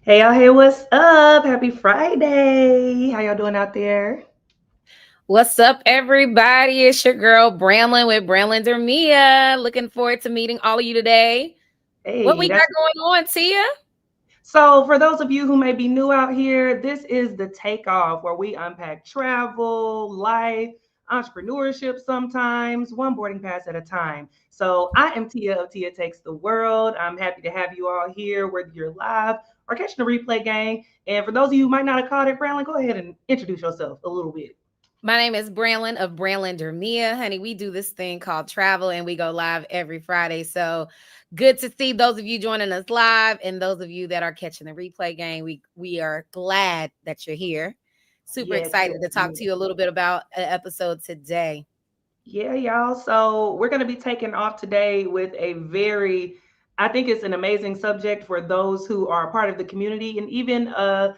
Hey y'all, hey, what's up? Happy Friday. How y'all doing out there? What's up, everybody? It's your girl Bramlin with Bramlin Dermia. Looking forward to meeting all of you today. What Hey, we got that's going on, Tia? so for those of you who may be new out here, this is the takeoff where we unpack travel, life, entrepreneurship sometimes, one boarding pass at a time. So I am Tia of Tia Takes the World. I'm happy to have you all here, whether you're live or catching the replay gang. And for those of you who might not have caught it, Brandon, go ahead and introduce yourself a little bit. My name is Bramlin of Bramlin Dermia. Honey, we do this thing called travel and we go live every Friday. So good to see those of you joining us live and those of you that are catching the replay game. We are glad that you're here. Super Yes, excited yes, to talk to yes. you a little bit about an episode today. Yeah, y'all. So we're going to be taking off today with I think it's an amazing subject for those who are a part of the community and even a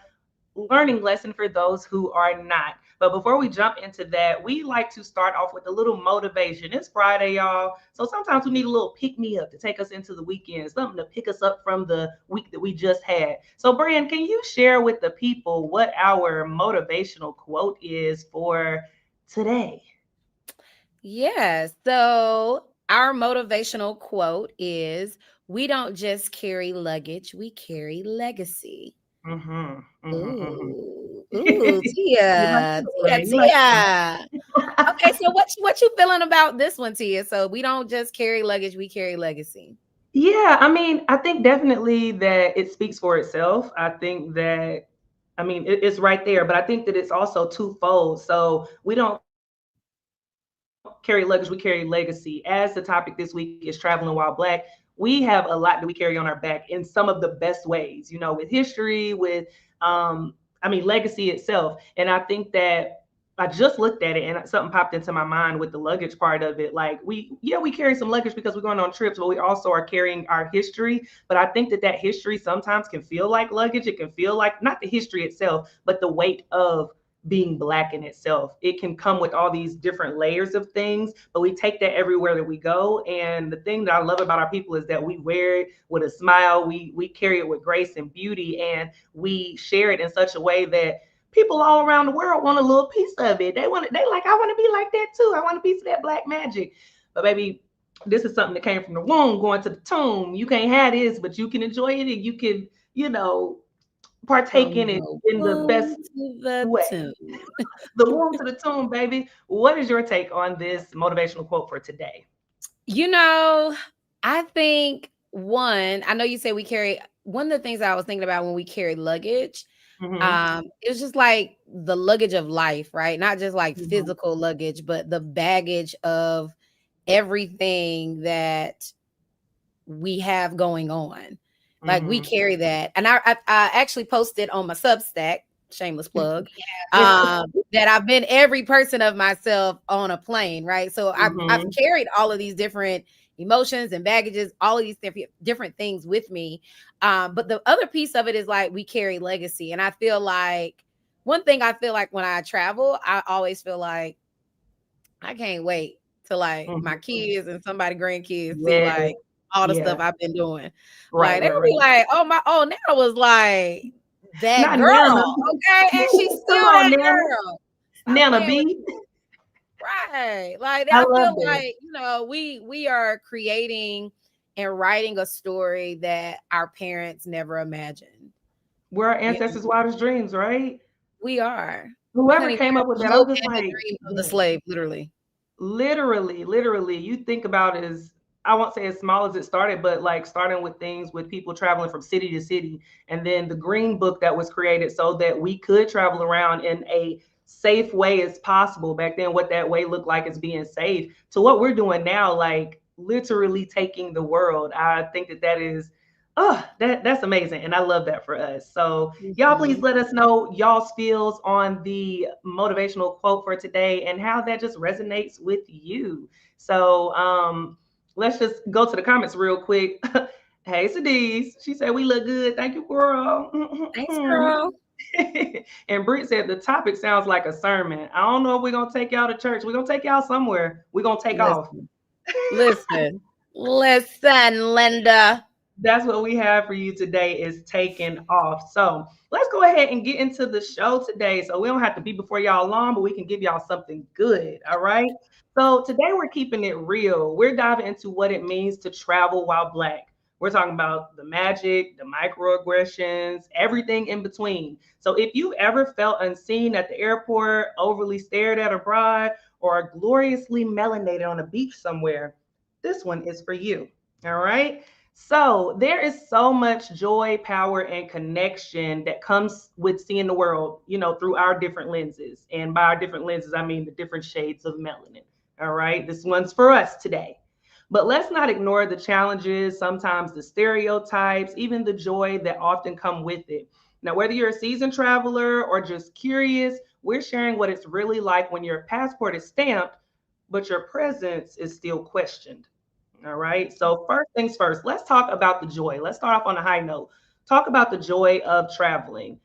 learning lesson for those who are not. But before we jump into that, we like to start off with a little motivation. It's Friday, y'all. So sometimes we need a little pick me up to take us into the weekend, something to pick us up from the week that we just had. So, Brian, can you share with the people what our motivational quote is for today? Yeah. So our motivational quote is we don't just carry luggage, we carry legacy. Mm-hmm. Mm-hmm. Mm-hmm. You like Tia, that, Tia, right? You like Tia. Okay, that. so what you feeling about this one, Tia? So we don't just carry luggage, we carry legacy. Yeah, I mean, I think definitely that it speaks for itself. I think that, I mean, it's right there, but I think that it's also twofold. So we don't carry luggage, we carry legacy. As the topic this week is traveling while black, we have a lot that we carry on our back in some of the best ways, with history, I mean, legacy itself. And I think that I just looked at it and something popped into my mind with the luggage part of it. Like we carry some luggage because we're going on trips, but we also are carrying our history. But I think that history sometimes can feel like luggage. It can feel like not the history itself, but the weight of being black in itself. It can come with all these different layers of things, but we take that everywhere that we go. And the thing that I love about our people is that we wear it with a smile. We carry it with grace and beauty, and we share it in such a way that people all around the world want a little piece of it. They like, I want to be like that too. I want a piece of that black magic. But baby, this is something that came from the womb going to the tomb. You can't have this, but you can enjoy it and you can, you know, partake in From it the in the best womb to the way. tomb. The womb to the tomb, baby. What is your take on this motivational quote for today? You know, I think I know you say we carry one of the things I was thinking about when we carry luggage. Mm-hmm. It's just like the luggage of life, right? Not just like Mm-hmm. physical luggage, but the baggage of everything that we have going on. Like we Mm-hmm. carry that. And I actually posted on my Substack, shameless plug, Yeah. that I've been every person of myself on a plane, right? So I've Mm-hmm. carried all of these different emotions and baggages, all of these different things with me. But the other piece of it is like we carry legacy. And I feel like one thing I feel like when I travel, I always feel like I can't wait to like my Mm-hmm. kids and somebody grandkids see Yes. like all the stuff Yeah. I've been doing. Right. Like they'll Right. be Right. like, "Oh my, oh Nana was like that Not Nana. girl, okay, and she's Come still on, that Nana. girl. Stop Nana playing with B. me, right?" Like I I love feel that. like we are creating and writing a story that our parents never imagined. We're our You ancestors' wildest dreams, right? We are, Whoever honey. came up with We're that, the hope I'm just and the like, dream of the yes. slave, literally. Literally, literally, you think about as I won't say as small as it started, but like starting with things with people traveling from city to city, and then the green book that was created so that we could travel around in a safe way as possible. Back then, what that way looked like as being safe to what we're doing now, like literally taking the world. I think that is that's amazing, and I love that for us. So y'all, please Mhm. let us know y'all's feels on the motivational quote for today and how that just resonates with you. So let's just go to the comments real quick. Hey, Sadiz. She said, we look good. Thank you, girl. Thanks, girl. And Britt said, the topic sounds like a sermon. I don't know if we're going to take y'all to church. We're going to take y'all somewhere. We're going to take off. Listen, listen, Linda. That's what we have for you today is taking off. So let's go ahead and get into the show today. So we don't have to be before y'all long, but we can give y'all something good. All right. So today we're keeping it real. We're diving into what it means to travel while Black. We're talking about the magic, the microaggressions, everything in between. So if you ever felt unseen at the airport, overly stared at abroad, or gloriously melanated on a beach somewhere, this one is for you. All right. So there is so much joy, power, and connection that comes with seeing the world, through our different lenses. And by our different lenses, I mean the different shades of melanin. All right. This one's for us today. But let's not ignore the challenges, sometimes the stereotypes, even the joy that often come with it. Now, whether you're a seasoned traveler or just curious, we're sharing what it's really like when your passport is stamped, but your presence is still questioned. All right. So, first things first, let's talk about the joy. Let's start off on a high note. Talk about the joy of traveling.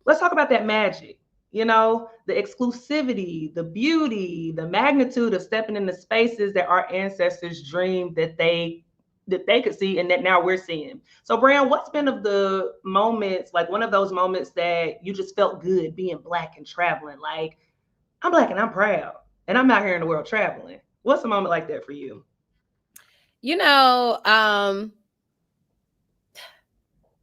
Let's talk about that magic, the exclusivity, the beauty, the magnitude of stepping into spaces that our ancestors dreamed that they could see and that now we're seeing. So, Brian, what's been of the moments, like one of those moments that you just felt good being Black and traveling? Like, I'm Black and I'm proud, and I'm out here in the world traveling. What's a moment like that for you? You know,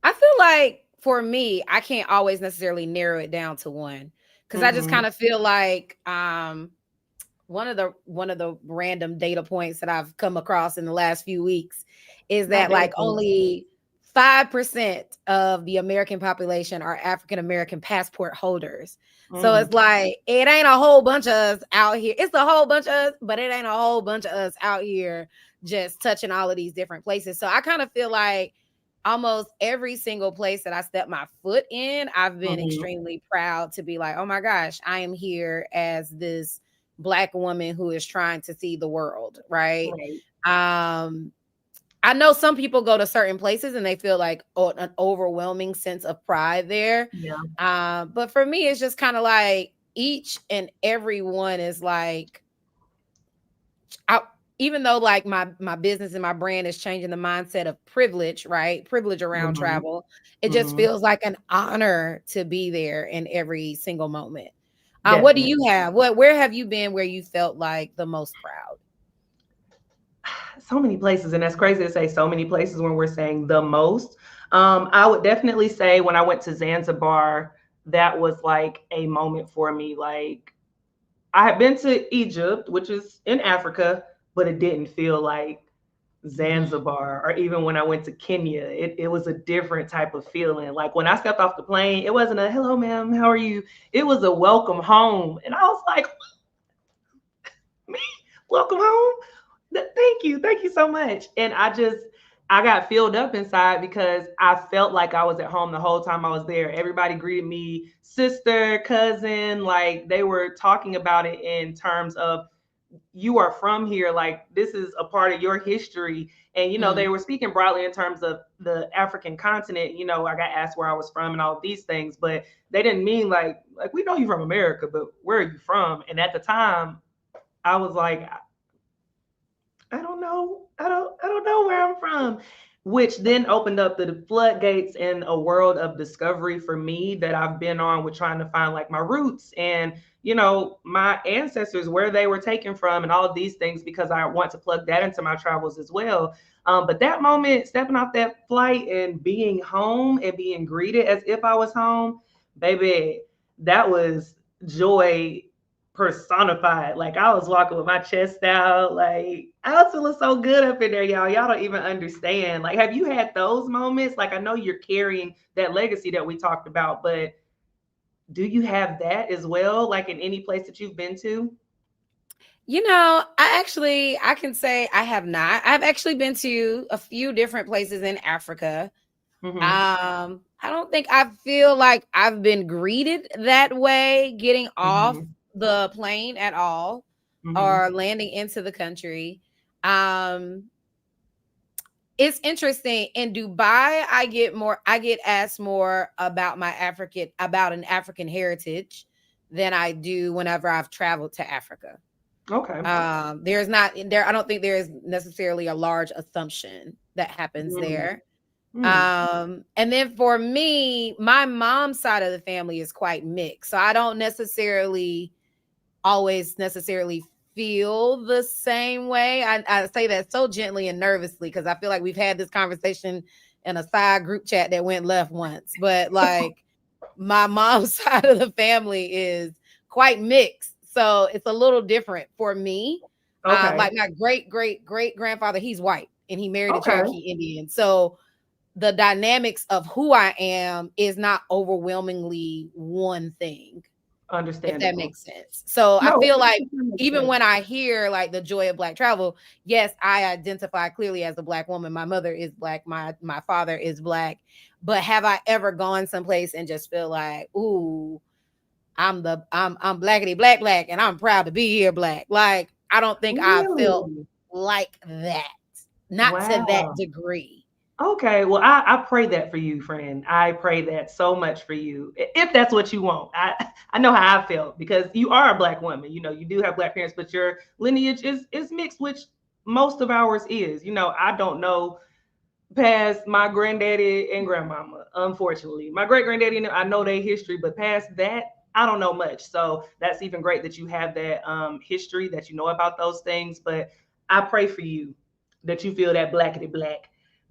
I feel like for me, I can't always necessarily narrow it down to one because I just Mm-hmm. kind of feel like one of the random data points that I've come across in the last few weeks is Not that data like points. only 5% of the American population are African American passport holders. So Mm. it's like it ain't a whole bunch of us out here. It's a whole bunch of us, but it ain't a whole bunch of us out here just touching all of these different places. So I kind of feel like almost every single place that I step my foot in, I've been Mhm. extremely proud to be like, oh my gosh, I am here as this Black woman who is trying to see the world, right? Right. Um, I know some people go to certain places and they feel like an overwhelming sense of pride there. Yeah. But for me, it's just kind of like each and every one is like I, even though like my business and my brand is changing the mindset of privilege, right? Privilege around Mhm. travel. It just Mhm. feels like an honor to be there in every single moment. What do you Definitely. have? Where have you been where you felt like the most proud? So many places, and that's crazy to say so many places when we're saying the most. I would definitely say when I went to Zanzibar, that was like a moment for me. Like I had been to Egypt, which is in Africa, but it didn't feel like Mhm. Zanzibar, or even when I went to Kenya, it was a different type of feeling. Like when I stepped off the plane, it wasn't a hello, ma'am, how are you? It was a welcome home. And I was like, me, welcome home. Thank you so much. And I got filled up inside because I felt like I was at home the whole time I was there. Everybody greeted me sister, cousin, like they were talking about it in terms of you are from here, like this is a part of your history. And they Mhm. were speaking broadly in terms of the African continent. I got asked where I was from and all of these things, but they didn't mean like we know you from America, but where are you from? And at the time I was like, I don't know. I don't know where I'm from. Which then opened up the floodgates in a world of discovery for me that I've been on with trying to find like my roots and my ancestors, where they were taken from and all of these things, because I want to plug that into my travels as well. But that moment, stepping off that flight and being home and being greeted as if I was home, baby, that was joy personified. Like I was walking with my chest out. Like I was feeling so good up in there, y'all. Y'all don't even understand. Like, have you had those moments? Like I know you're carrying that legacy that we talked about, but do you have that as well? Like in any place that you've been to? I can say I have not. I've actually been to a few different places in Africa. Mm-hmm. I don't think I feel like I've been greeted that way getting off Mm-hmm. the plane at all Mm-hmm. or landing into the country. Um, it's interesting. In Dubai, I get asked more about about an African heritage than I do whenever I've traveled to Africa. Okay. There's not there I don't think there is necessarily a large assumption that happens Mm-hmm. there. Mm. And then for me, my mom's side of the family is quite mixed. So I don't necessarily always necessarily feel the same way. I say that so gently and nervously because I feel like we've had this conversation in a side group chat that went left once. But like my mom's side of the family is quite mixed. So it's a little different for me. Okay. Like my great grandfather, he's white and he married a Okay. Cherokee Indian. So the dynamics of who I am is not overwhelmingly one thing, if that Understandable. makes sense. So I No, feel it like makes even sense. when I hear like the joy of Black travel, yes, I identify clearly as a Black woman. My mother is Black, my father is Black. But have I ever gone someplace and just feel like, ooh, I'm blackity black and I'm proud to be here Black. Like I don't think I felt Really? like that. Not to that Wow. degree. Okay, well, I pray that for you, friend. I pray that so much for you, if that's what you want. I know how I felt because you are a black woman. You know, you do have black parents, but your lineage is mixed, which most of ours is. You know, I don't know past my granddaddy and grandmama, unfortunately. My great granddaddy, I know their history, but past that, I don't know much. So that's even great that you have that history, that you know about those things. But I pray for you that you feel that blackity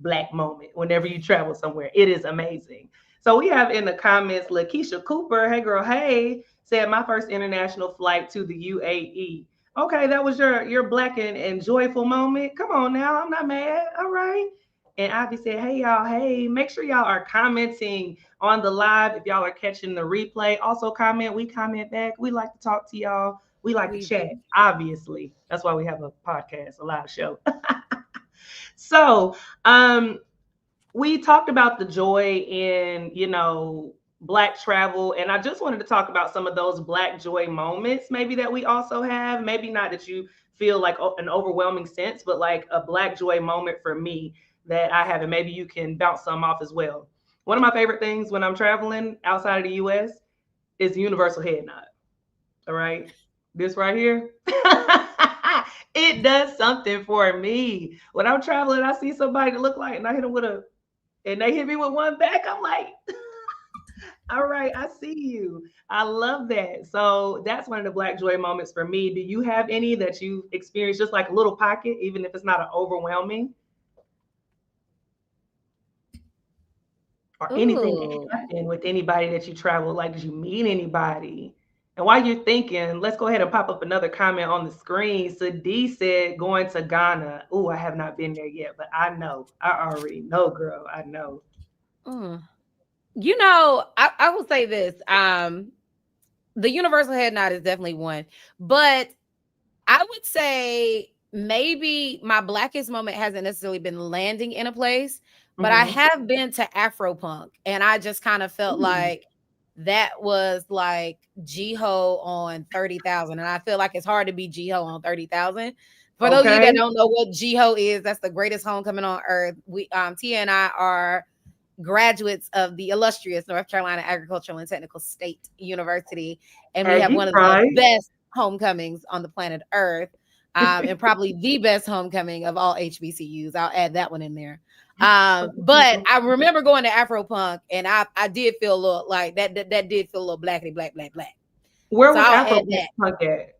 black moment whenever you travel somewhere. It is amazing. So we have in the comments Lakeisha Cooper, hey girl, hey, said my first international flight to the UAE. Okay, that was your black and joyful moment. Come on now, I'm not mad. All right. And Ivy said, hey, y'all, hey, make sure y'all are commenting on the live if y'all are catching the replay. Also, comment, we comment back. We like to talk to y'all. We like to We chat, do. obviously. That's why we have a podcast, a live show. So, um, we talked about the joy in, black travel, and I just wanted to talk about some of those black joy moments maybe that we also have. Maybe not that you feel like an overwhelming sense, but like a black joy moment for me that I have, and maybe you can bounce some off as well. One of my favorite things when I'm traveling outside of the US is the universal head nod. All right, this right here. It does something for me when I'm traveling. I see somebody to look like, and I hit them with a and they hit me with one back. I'm like, all right, I see you. I love that. So that's one of the black joy moments for me. Do you have any that you've experienced, just like a little pocket, even if it's not an overwhelming, or anything that Ooh. happened with anybody that you traveled? Like, did you meet anybody? And while you're thinking, let's go ahead and pop up another comment on the screen. Sadi said going to Ghana. Oh, I have not been there yet, but I know. I already know, girl. I know. Mm. I will say this. The universal head nod is definitely one, but I would say maybe my blackest moment hasn't necessarily been landing in a place, but I Mm-hmm. have been to Afropunk, and I just kind of felt Ooh, like that was like Jiho on 30,000, and I feel like it's hard to be Jiho on 30,000. For those of you okay. that don't know what Jiho is, that's the greatest homecoming on earth. We Tia and I are graduates of the illustrious North Carolina Agricultural and Technical State University, and we have Aggie one of the pride. best homecomings on the planet Earth, and probably the best homecoming of all HBCUs. I'll add that one in there. But I remember going to Afropunk, and I did feel a little like that did feel a little blackity black. Where So was I'll Afro add that. Punk at?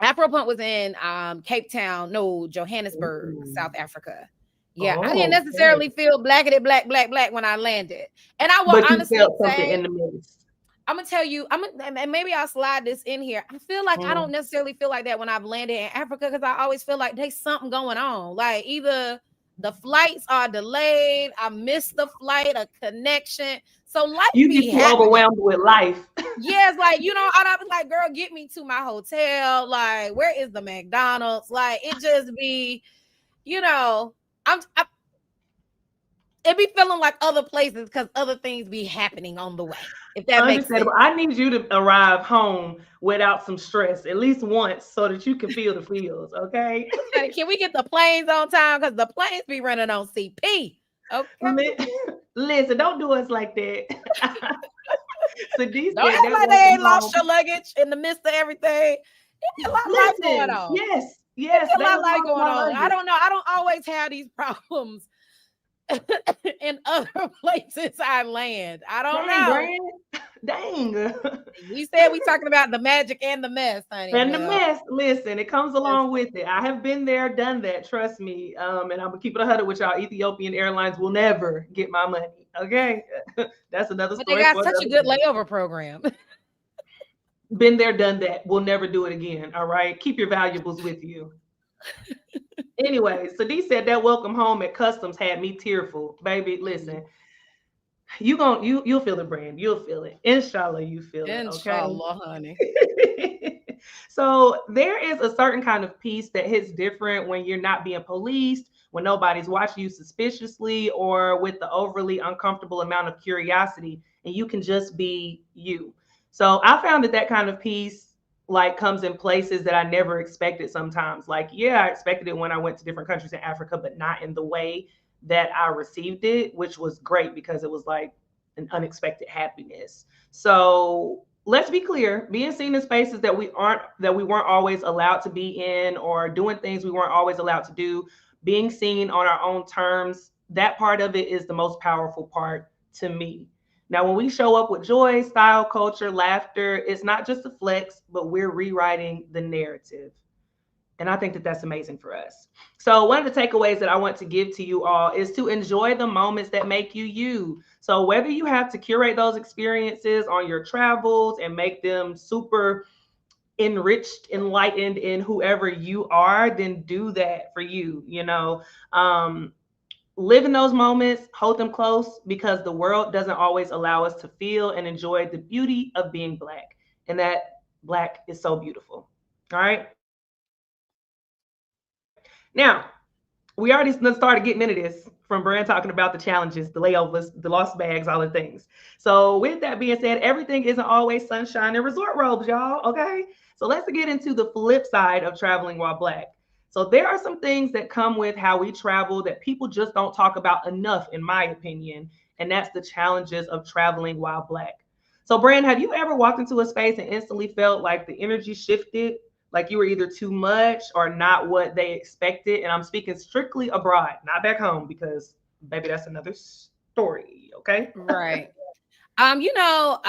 Afropunk was in Cape Town, no, Johannesburg, Ooh. South Africa. Yeah, I didn't Oh, okay. necessarily feel blackity black when I landed. And I will But you honestly felt something say, in the midst. I'm gonna tell you, and maybe I'll slide this in here. I feel like I don't Mm. necessarily feel like that when I've landed in Africa because I always feel like there's something going on. Like either the flights are delayed, I missed the flight, a connection. So life You be get too happening. overwhelmed with life. Yes, like I was like, girl, get me to my hotel. Like, where is the McDonald's? Like, it just be, you know, I it be feeling like other places because other things be happening on the way. If that makes sense. Understandable. I need you to arrive home without some stress at least once so that you can feel the feels, okay? Can we get the planes on time? Because the planes be running on CP. Okay. Listen, don't do us like that. So D Don't said act they're like they walking ain't lost home. your luggage in the midst of everything. It's a lot of life going Listen, on. yes, It's yes, a they lot of don't life lost going my on. I luggage. don't know. I don't always have these problems. in other places I land. I don't Dang, know. Brand. Dang. We said we talking about the magic and the mess, honey. And the Well, mess, listen, it comes along listen. with it. I have been there, done that. Trust me. And I'm gonna keep it 100 with y'all. Ethiopian Airlines will never get my money. Okay, that's another But they story got for such a another good day. layover program. Been there, done that. We'll never do it again. All right, keep your valuables with you. Anyway, so D said that welcome home at customs had me tearful, baby. Listen, you'll feel it, Brand. You'll feel it. Inshallah, you feel it. Okay. Inshallah, honey. So there is a certain kind of peace that hits different when you're not being policed, when nobody's watching you suspiciously, or with the overly uncomfortable amount of curiosity, and you can just be you. So I found that that kind of peace like comes in places that I never expected sometimes. Like, yeah, I expected it when I went to different countries in Africa, but not in the way that I received it, which was great because it was like an unexpected happiness. So let's be clear, being seen in spaces that we weren't always allowed to be in, or doing things we weren't always allowed to do, being seen on our own terms, that part of it is the most powerful part to me. Now, when we show up with joy, style, culture, laughter, it's not just a flex, but we're rewriting the narrative. And I think that that's amazing for us. So, one of the takeaways that I want to give to you all is to enjoy the moments that make you you. So, whether you have to curate those experiences on your travels and make them super enriched, enlightened in whoever you are, then do that for you. Um, Live in those moments, hold them close, because the world doesn't always allow us to feel and enjoy the beauty of being Black. And that Black is so beautiful. All right. Now, we already started getting into this from Brand talking about the challenges, the layovers, the lost bags, all the things. So, with that being said, everything isn't always sunshine and resort robes, y'all. Okay. So, let's get into the flip side of traveling while Black. So, there are some things that come with how we travel that people just don't talk about enough, in my opinion. And that's the challenges of traveling while Black. So, Brand, have you ever walked into a space and instantly felt like the energy shifted, like you were either too much or not what they expected? And I'm speaking strictly abroad, not back home, because baby, that's another story. Okay. Right. You know,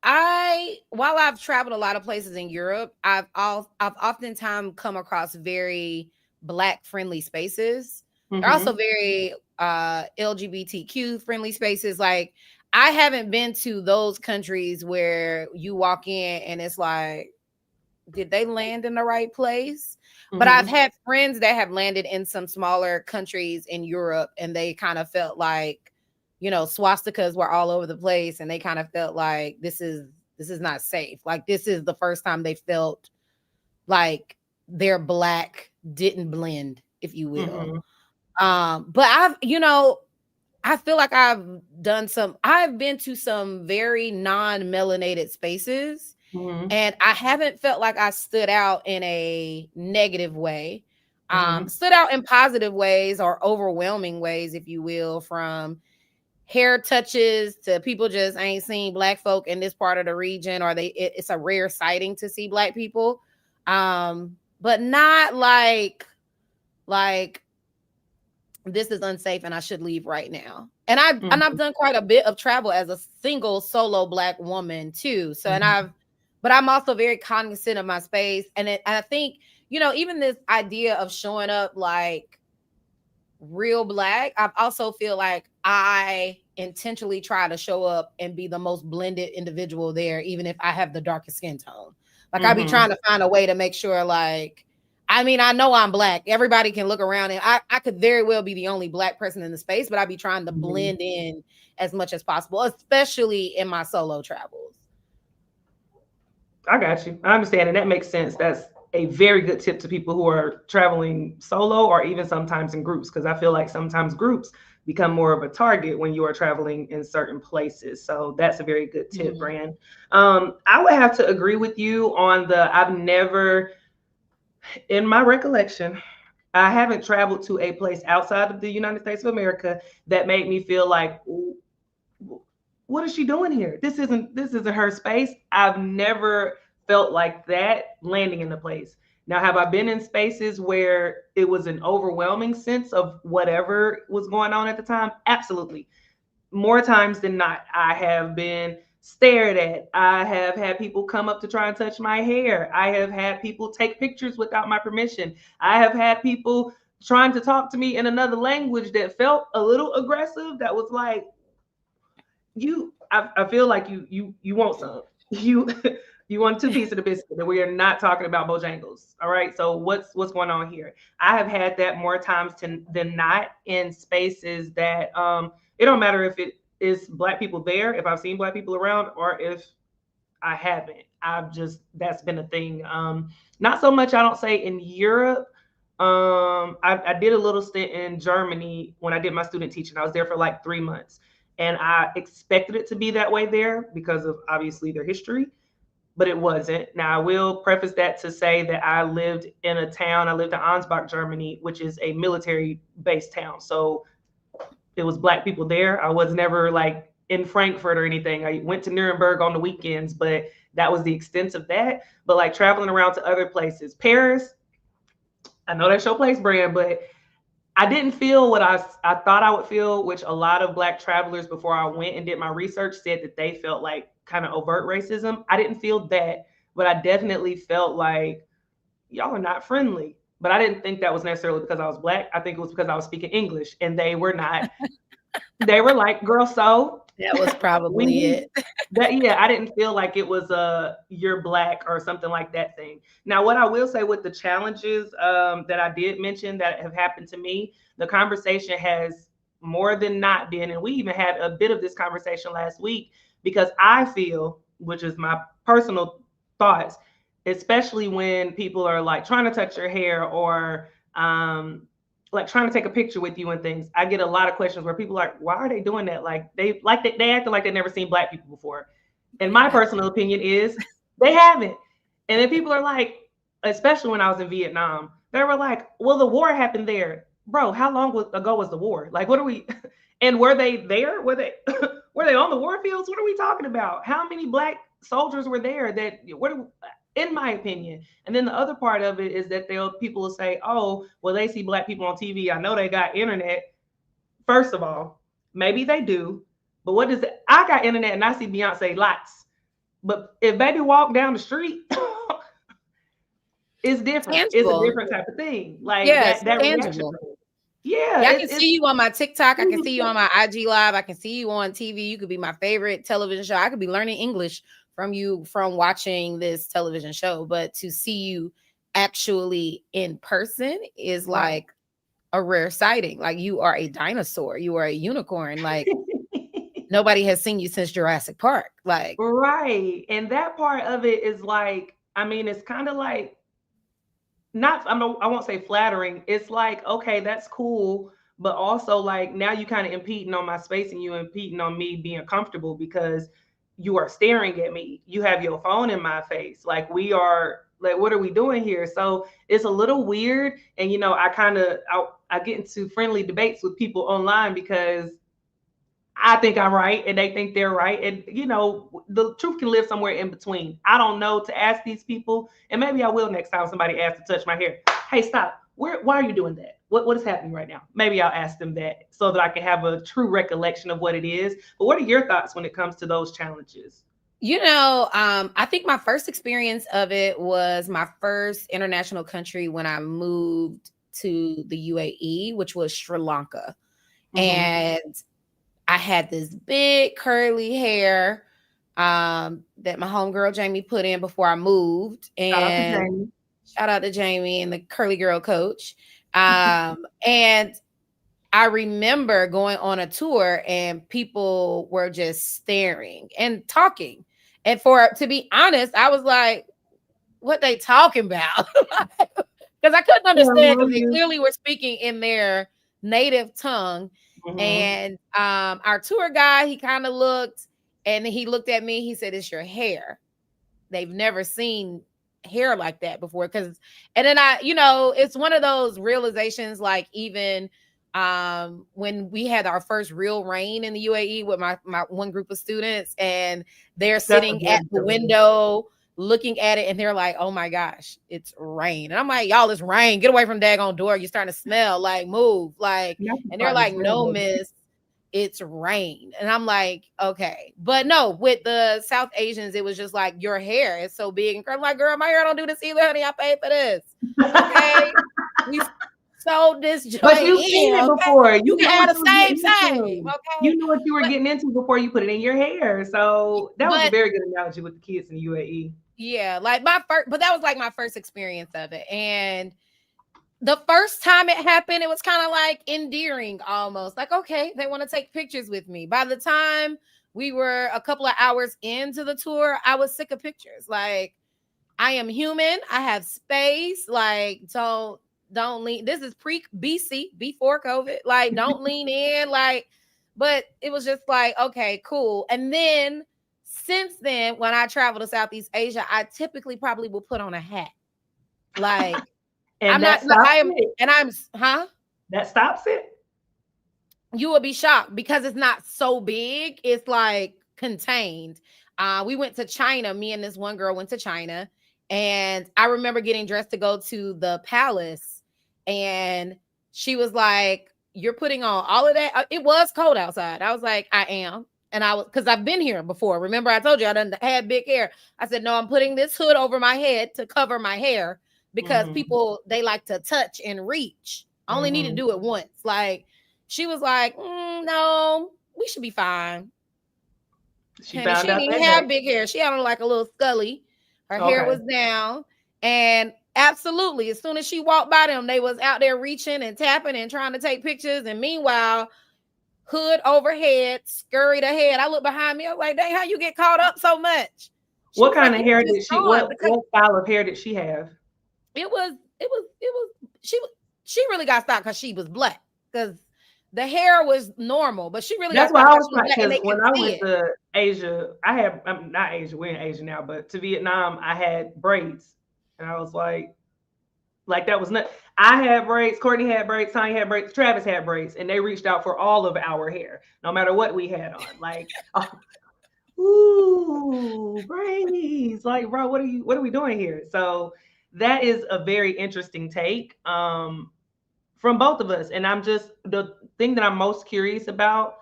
I while I've traveled a lot of places in Europe, I've oftentimes come across very Black friendly spaces. They're also Mm-hmm. very LGBTQ friendly spaces. Like, I haven't been to those countries where you walk in and it's like, did they land in the right place? But I've Mm-hmm. had friends that have landed in some smaller countries in Europe, and they kind of felt like, swastikas were all over the place, and they kind of felt like this is not safe. Like, this is the first time they felt like their Black didn't blend, if you will. Mm-hmm. But I feel like I've been to some very non-melanated spaces, Mm-hmm. and I haven't felt like I stood out in a negative way. Mm-hmm. Stood out in positive ways or overwhelming ways, if you will, from hair touches to people just ain't seen Black folk in this part of the region, or it's a rare sighting to see Black people. But not like this is unsafe and I should leave right now. And I've Mm-hmm. done quite a bit of travel as a single solo Black woman too. So, Mm-hmm. but I'm also very cognizant of my space. And I think, even this idea of showing up like real Black, I also feel like I intentionally try to show up and be the most blended individual there, even if I have the darkest skin tone. Like, I be Mm-hmm. trying to find a way to make sure, like, I mean, I know I'm Black. Everybody can look around, and I could very well be the only Black person in the space, but I be trying to Mm-hmm. blend in as much as possible, especially in my solo travels. I got you. I understand, and that makes sense. That's a very good tip to people who are traveling solo or even sometimes in groups, because I feel like sometimes groups become more of a target when you are traveling in certain places. So that's a very good tip, Mhm. Brand. I would have to agree with you on the I've never, in my recollection, I haven't traveled to a place outside of the United States of America that made me feel like, what is she doing here? This isn't her space. I've never felt like that landing in the place. Now, have I been in spaces where it was an overwhelming sense of whatever was going on at the time? Absolutely. More times than not, I have been stared at. I have had people come up to try and touch my hair. I have had people take pictures without my permission. I have had people trying to talk to me in another language that felt a little aggressive. That was like, I feel like you want some. You you want two pieces of the biscuit, and we are not talking about Bojangles. All right. So what's going on here? I have had that more times than not in spaces that it don't matter if it is black people there, if I've seen black people around, or if I haven't. I've just that's been a thing. Not so much I don't say in Europe. I did a little stint in Germany when I did my student teaching. I was there for like 3 months. And I expected it to be that way there because of obviously their history, but it wasn't. Now, I will preface that to say that I lived in a town, I lived in Ansbach, Germany, which is a military based town. So it was black people there. I was never like in Frankfurt or anything. I went to Nuremberg on the weekends, but that was the extent of that. But like traveling around to other places, Paris, I know that's your place, brand, but I didn't feel what I thought I would feel, which a lot of black travelers before I went and did my research said that they felt like kind of overt racism. I didn't feel that, but I definitely felt like y'all are not friendly. But I didn't think that was necessarily because I was black. I think it was because I was speaking English and they were not. They were like, girl, so That was we probably need it. that. Yeah, I didn't feel like it was a you're black or something like that thing. Now, what I will say with the challenges that I did mention that have happened to me, the conversation has more than not been, and we even had a bit of this conversation last week because I feel, which is my personal thoughts, especially when people are like trying to touch your hair or like trying to take a picture with you and things. I get a lot of questions where people are like, why are they doing that? They acting like they've never seen black people before. And my Yeah. personal opinion is they haven't. And then people are like, especially when I was in Vietnam, they were like, well, the war happened there. Bro, how long ago was the war? Like, what are we? And were they there? Were they were they on the war fields? What are we talking about? How many black soldiers were there? That what? In my opinion. And then the other part of it is that people will say, "Oh, well, they see black people on TV. I know they got internet." First of all, maybe they do, but what is it? I got internet and I see Beyonce lots. But if baby walk down the street, it's different. It's a Tangible. different type of thing. Like Yes, that reaction. tangible. Yeah, Yeah, I can see you on my TikTok. I can see you it's on my IG live. I can see you on TV. You could be my favorite television show. I could be learning English from you from watching this television show. But to see you actually in person is right. like a rare sighting. Like you are a dinosaur. You are a unicorn. Like nobody has seen you since Jurassic Park. Like Right. And that part of it is like, I mean, it's kind of like not I won't say flattering. It's like, okay, that's cool, but also like now you kind of impeding on my space and you impeding on me being comfortable because you are staring at me. You have your phone in my face. Like we are like what are we doing here? So it's a little weird and I get into friendly debates with people online because I think I'm right and they think they're right. And, the truth can live somewhere in between. I don't know to ask these people. And maybe I will next time somebody asks to touch my hair. Hey, stop. Why are you doing that? What is happening right now? Maybe I'll ask them that so that I can have a true recollection of what it is. But what are your thoughts when it comes to those challenges? I think my first experience of it was my first international country when I moved to the UAE, which was Sri Lanka. Mm-hmm. And I had this big curly hair that my homegirl Jamie put in before I moved. Shout out to And Jamie. shout out to Jamie and the curly girl coach. And I remember going on a tour and people were just staring and talking. And to be honest, I was like, what they talking about? Because I couldn't Yeah, I understand love because they you. clearly were speaking in their native tongue. Mm-hmm. And our tour guide, he kind of looked and he looked at me. He said, "It's your hair." They've never seen hair like that before. And then it's one of those realizations, like even when we had our first real rain in the UAE with my one group of students, and they're That's a sitting at good the feeling. window looking at it and they're like, oh my gosh, it's rain. And I'm like, y'all, it's rain. Get away from daggone door. You're starting to smell. Like, move. Like, Not and they're starting to like, smell, no, baby. miss, it's rain. And I'm like, okay. But no, with the South Asians, it was just like, your hair is so big. And I'm like, girl, my hair don't do this either, honey. I paid for this. Okay. We sold this But joint you've in. seen it Okay. before. You You can know what have you the were same, getting same. into. Okay. You knew what you were But, getting into before you put it in your hair. So that was a but very good analogy with the kids in the UAE. yeah, like my first, but that was like my first experience of it. And the first time it happened, it was kind of like endearing almost. Like, okay, they want to take pictures with me. By the time we were a couple of hours into the tour, I was sick of pictures. Like, I am human. I have space. Like, don't lean. This is pre BC, before COVID. Like, don't lean in. Like, but it was just like, okay, cool. And then since then, when I travel to Southeast Asia, I typically probably will put on a hat. Like, I'm And that not, like, stops I am, it. and I'm, huh? That stops it. You will be shocked because it's not so big. It's like contained. We went to China. Me and this one girl went to China, and I remember getting dressed to go to the palace, and she was like, "You're putting on all of that." It was cold outside. I was like, "I am." And I was, because I've been here before. Remember, I told you I done had big hair. I said, "No, I'm putting this hood over my head to cover my hair because Mm-hmm. people, they like to touch and reach. I only need to Mm-hmm. do it once." Like, she was like, no, we should be fine. She Honey, found she didn't out even that have day. big hair. She had on like a little scully. Her hair Okay. was down. And absolutely, as soon as she walked by them, they was out there reaching and tapping and trying to take pictures. And meanwhile, hood overhead, scurried ahead. I look behind me. I was like, dang, how you get caught up so much? She What was kind like, of you hair just did she? on because What style of hair did she have? it was she really got stopped because she was black. Because the hair was normal, but she really got That's why stopped I because was she was like, black and because they when could I see went it. to Asia, I'm not Asia, we're in Asia now, but to Vietnam, I had braids. And I was like that was not, I had braids, Courtney had braids, Tanya had braids, Travis had braids, and they reached out for all of our hair, no matter what we had on. Like, oh, ooh, braids. Like, bro, what are we doing here? So that is a very interesting take. From both of us. And I'm just, the thing that I'm most curious about,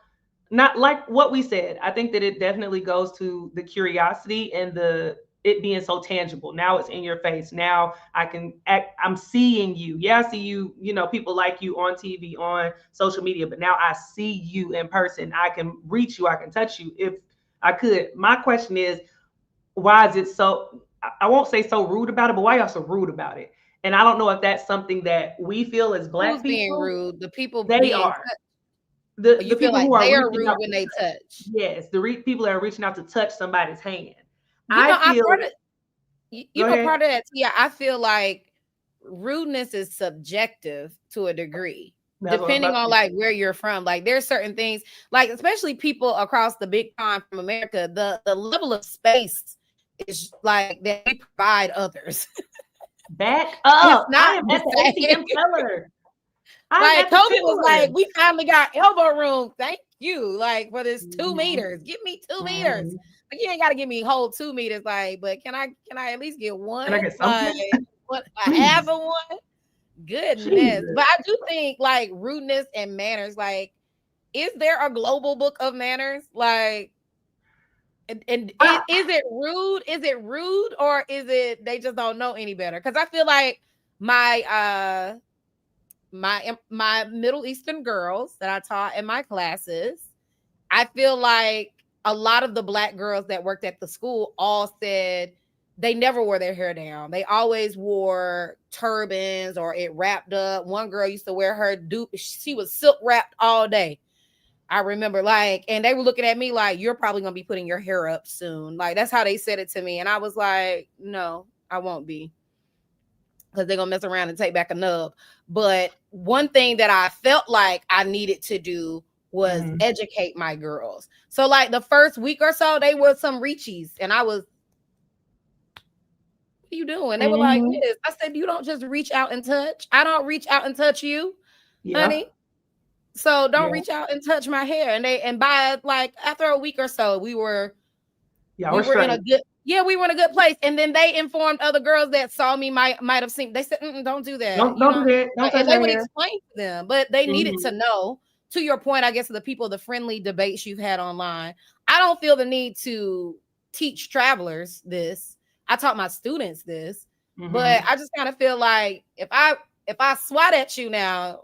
not like what we said, I think that it definitely goes to the curiosity and the it being so tangible. Now it's in your face. Now I can act, I'm seeing you. Yeah, I see you, people like you on TV, on social media, but now I see you in person. I can reach you, I can touch you if I could. My question is, why is it so, I won't say so rude about it, but why y'all so rude about it? And I don't know if that's something that we feel as black Who's being people. rude? The people They being are touched. Or the you feel people like who are they are reaching rude out when to they touch. touch. Yes, the people that are reaching out to touch somebody's hand. You know, I I part feel. of Go ahead. part of that. Yeah, I feel like rudeness is subjective to a degree, That's what I was depending about on to say. like where you're from. Like there's certain things, like especially people across the big pond from America, the level of space is like that we provide others. Back It's up. I not am the at the same. ATM teller. I'm Like at the COVID was teller. like, we finally got elbow room. Thank you. Like for this 2 meters. Give me 2 meters. Mhm. Like you ain't gotta give me whole 2 meters. Like, but can I at least get Can I one? get Like something? what, a half Please. of one? Goodness. Jesus. But I do think like rudeness and manners, like, is there a global book of manners? Like, and I, is it rude? Is it rude or is it they just don't know any better? Because I feel like my my Middle Eastern girls that I taught in my classes, I feel like a lot of the black girls that worked at the school all said they never wore their hair down. They always wore turbans or it wrapped up. One girl used to wear her dupe. She was silk wrapped all day. I remember like, and they were looking at me like, you're probably going to be putting your hair up soon. Like, that's how they said it to me. And I was like, no, I won't be, because they're gonna mess around and take back a nub. But one thing that I felt like I needed to do was mhm. educate my girls. So like the first week or so, they were some reachies, and I was, what are you doing? They were like, Mhm. Miss, I said, you don't just reach out and touch. I don't reach out and touch you, Yeah. honey. So don't Yeah. reach out and touch my hair. And by like after a week or so, we were Y'all we were were in a straight. good Yeah, we were in a good place. And then they informed other girls that saw me might have seen. They said, don't do that. You Don't do know, that. Don't touch and they her would hair. explain to them, but they needed to Mhm. know. To your point, I guess, the people, the friendly debates you've had online, I don't feel the need to teach travelers this. I taught my students this, but Mhm. I just kind of feel like if I swat at you now,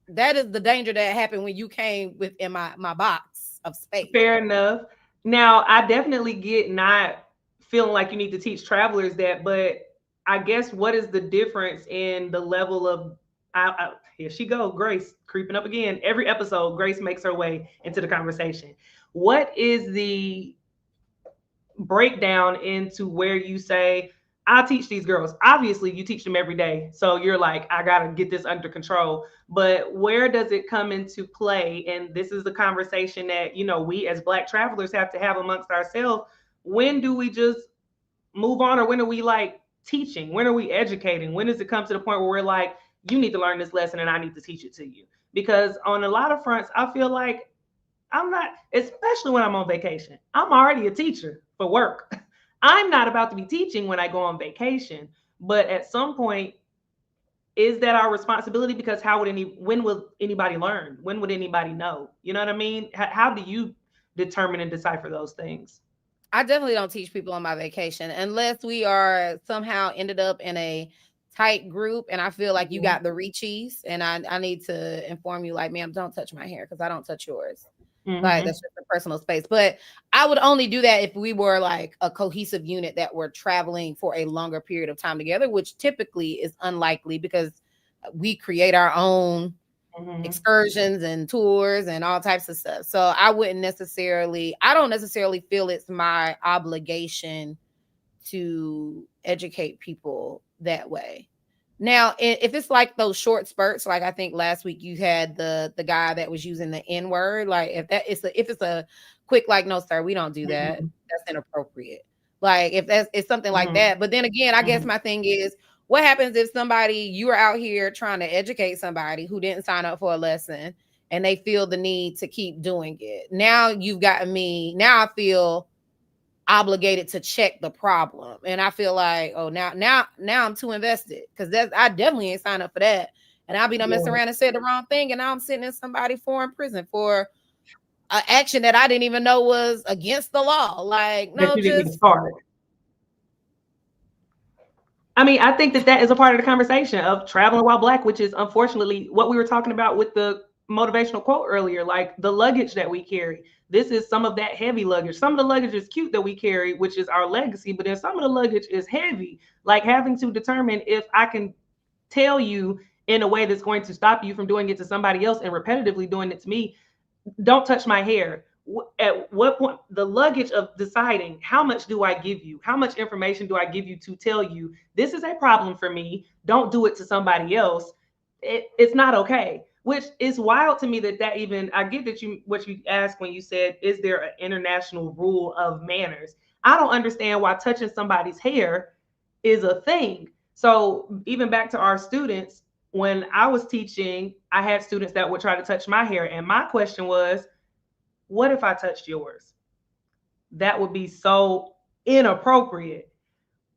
that is the danger that happened when you came within my box of space. Fair enough. Now, I definitely get not feeling like you need to teach travelers that, but I guess what is the difference in the level of here she go, Grace creeping up again. Every episode, Grace makes her way into the conversation. What is the breakdown into where you say, I teach these girls? Obviously, you teach them every day. So you're like, I got to get this under control. But where does it come into play? And this is the conversation that, we as Black travelers have to have amongst ourselves. When do we just move on, or when are we like teaching? When are we educating? When does it come to the point where we're like, you need to learn this lesson and I need to teach it to you? Because on a lot of fronts, I feel like I'm not, especially when I'm on vacation. I'm already a teacher for work. I'm not about to be teaching when I go on vacation. But at some point, is that our responsibility? Because when will anybody learn? When would anybody know? You know what I mean? How do you determine and decipher those things? I definitely don't teach people on my vacation unless we are somehow ended up in a tight group and I feel like you Mhm. got the reachies and I need to inform you like, ma'am, don't touch my hair because I don't touch yours. Like Mhm. that's just a personal space. But I would only do that if we were like a cohesive unit that were traveling for a longer period of time together, which typically is unlikely because we create our own Mhm. excursions and tours and all types of stuff. So I don't necessarily feel it's my obligation to educate people that way. Now, if it's like those short spurts, like I think last week you had the guy that was using the N word, like if it's a quick like, no sir, we don't do that. Mhm. That's inappropriate. Like if that's it's something like Mhm. that. But then again, I guess Mhm. my thing is, what happens if you are out here trying to educate somebody who didn't sign up for a lesson and they feel the need to keep doing it? Now you've gotten me. Now I feel obligated to check the problem. And I feel like, oh, now I'm too invested because I definitely ain't signed up for that. And I'll be done messing Yeah. around and said the wrong thing, and now I'm sitting in somebody foreign prison for an action that I didn't even know was against the law. Like, That no, you didn't even just start. I mean, I think that that is a part of the conversation of traveling while Black, which is unfortunately what we were talking about with the motivational quote earlier, like the luggage that we carry. This is some of that heavy luggage. Some of the luggage is cute that we carry, which is our legacy, but then some of the luggage is heavy, like having to determine if I can tell you in a way that's going to stop you from doing it to somebody else and repetitively doing it to me. Don't touch my hair. At what point, the luggage of deciding how much do I give you, how much information do I give you to tell you this is a problem for me, don't do it to somebody else. It's not okay, which is wild to me that even, I get that you, what you asked when you said, is there an international rule of manners? I don't understand why touching somebody's hair is a thing. So even back to our students, when I was teaching, I had students that would try to touch my hair. And my question was, what if I touched yours? That would be so inappropriate.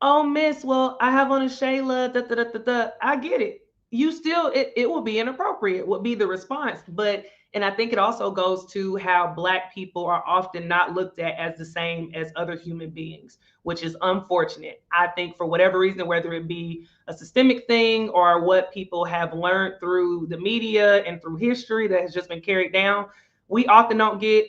Oh, miss, well, I have on a Shayla, da, da, da, da, da. I get it. You still, it will be inappropriate, would be the response. But, and I think it also goes to how Black people are often not looked at as the same as other human beings, which is unfortunate. I think for whatever reason, whether it be a systemic thing or what people have learned through the media and through history that has just been carried down, we often don't get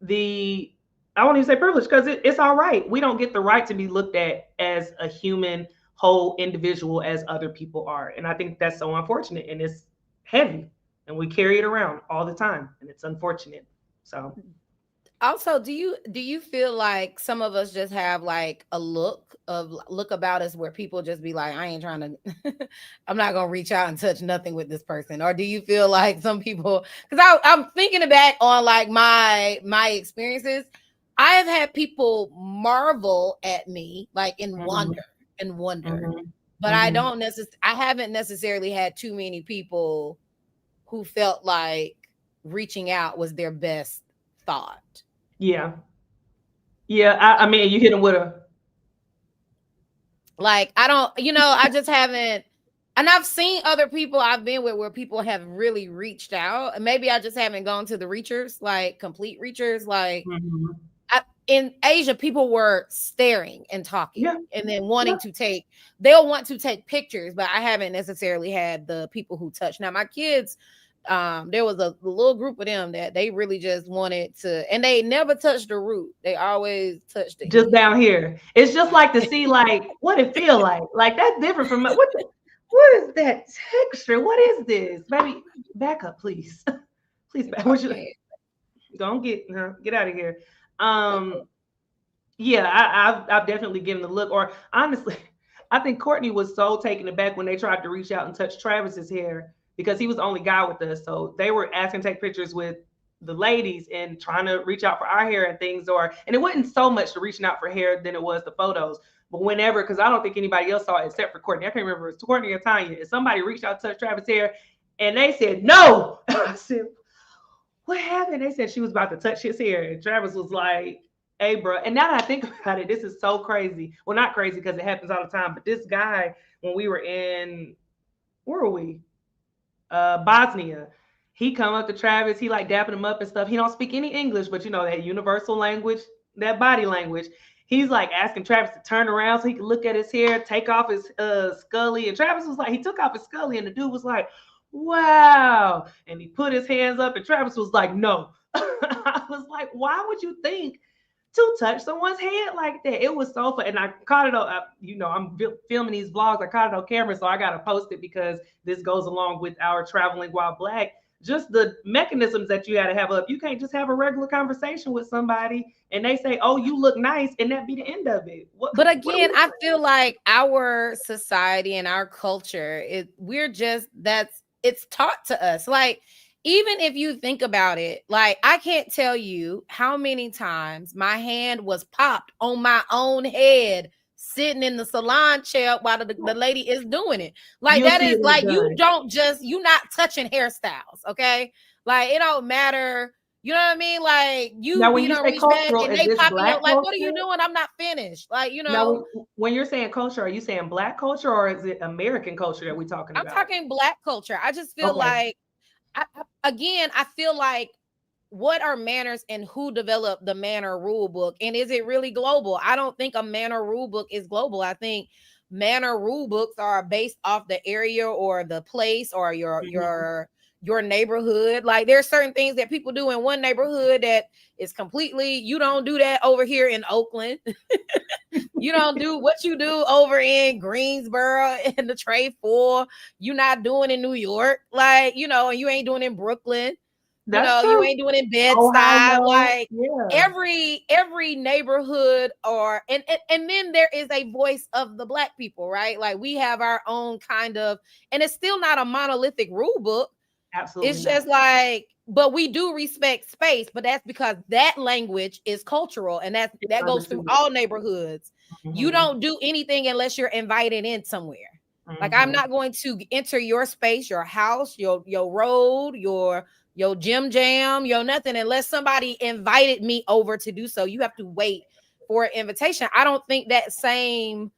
the, I won't even say privilege because it's all right. We don't get the right to be looked at as a human, whole individual as other people are. And I think that's so unfortunate and it's heavy and we carry it around all the time and it's unfortunate. So, also, do you feel like some of us just have like a look about us where people just be like, I ain't trying to I'm not gonna reach out and touch nothing with this person? Or do you feel like some people, because I'm thinking back on like my experiences, I have had people marvel at me like in mm-hmm, wonder. mm-hmm, But mm-hmm. I haven't necessarily had too many people who felt like reaching out was their best thought. Yeah. Yeah. I mean, you hit them with a Like, I don't, I just haven't. And I've seen other people I've been with where people have really reached out. And maybe I just haven't gone to the reachers, like complete reachers. Like, Mhm. in Asia, people were staring and talking Yeah, and then yeah. they'll want to take pictures, but I haven't necessarily had the people who touch. Now, my kids, there was a little group of them that they really just wanted to, and they never touched the root. They always touched the Just head. down here. It's just like to see like what it feel like. Like that's different from what is that texture? What is this? Baby, back up, please. Please You back. pop What your you head. don't get out of here. Okay. Yeah, I've definitely given the look. Or honestly, I think Courtney was so taken aback when they tried to reach out and touch Travis's hair because he was the only guy with us. So they were asking to take pictures with the ladies and trying to reach out for our hair and things. And it wasn't so much the reaching out for hair than it was the photos. But whenever, because I don't think anybody else saw it except for Courtney. I can't remember if it was Courtney or Tanya. If somebody reached out to touch Travis' hair and they said no, I said, what happened? They said she was about to touch his hair. And Travis was like, hey, bro. And now that I think about it, this is so crazy. Well, not crazy because it happens all the time, but this guy, when we were in, where were we? Bosnia. He come up to Travis, he like dapping him up and stuff. He don't speak any English, but you know that universal language, that body language. He's like asking Travis to turn around so he can look at his hair, take off his scully. And Travis was like, he took off his scully, and the dude was like, wow. And he put his hands up, and Travis was like, no. I was like, why would you think to touch someone's head like that? It was so fun. And I caught it on, I'm filming these vlogs. I caught it on camera, so I got to post it because this goes along with our traveling while black. Just the mechanisms that you got to have up. You can't just have a regular conversation with somebody and they say, oh, you look nice, and that be the end of it. But What are again, we I feel like our society and our culture, we're just, it's taught to us. Like, even if you think about it, like, I can't tell you how many times my hand was popped on my own head sitting in the salon chair while the lady is doing it. Like, You'll that see is it when it's like, done. you not touching hairstyles, okay? Like, it don't matter. You know what I mean? Like, Now, when you you don't say reach back cultural, and is they this popping your, black like, what are you culture? doing? I'm not finished. Like, Now, when you're saying culture, are you saying black culture or is it American culture that we're talking I'm about? talking black culture. I just feel Okay. like, again, I feel like, what are manners and who developed the manner rule book? And is it really global? I don't think a manner rule book is global. I think manner rule books are based off the area or the place or Mhm. your neighborhood. Like, there's certain things that people do in one neighborhood that is completely, you don't do that over here in Oakland. You don't do what you do over in Greensboro in the trade for. You're not doing in New York, like, and you ain't doing in Brooklyn. That's You true. ain't doing in Bed-Stuy. Ohio, Like, yeah. every neighborhood, or and then there is a voice of the black people, right? Like, we have our own kind of, and it's still not a monolithic rule book. Absolutely It's not. just like, but we do respect space, but that's because that language is cultural, and It's that goes through understood. all neighborhoods. You Mhm. don't do anything unless you're invited in somewhere. Like, I'm Mhm. not going to enter your space, your house, your road, your gym jam, your nothing, unless somebody invited me over to do so. You have to wait for an invitation. I don't think that same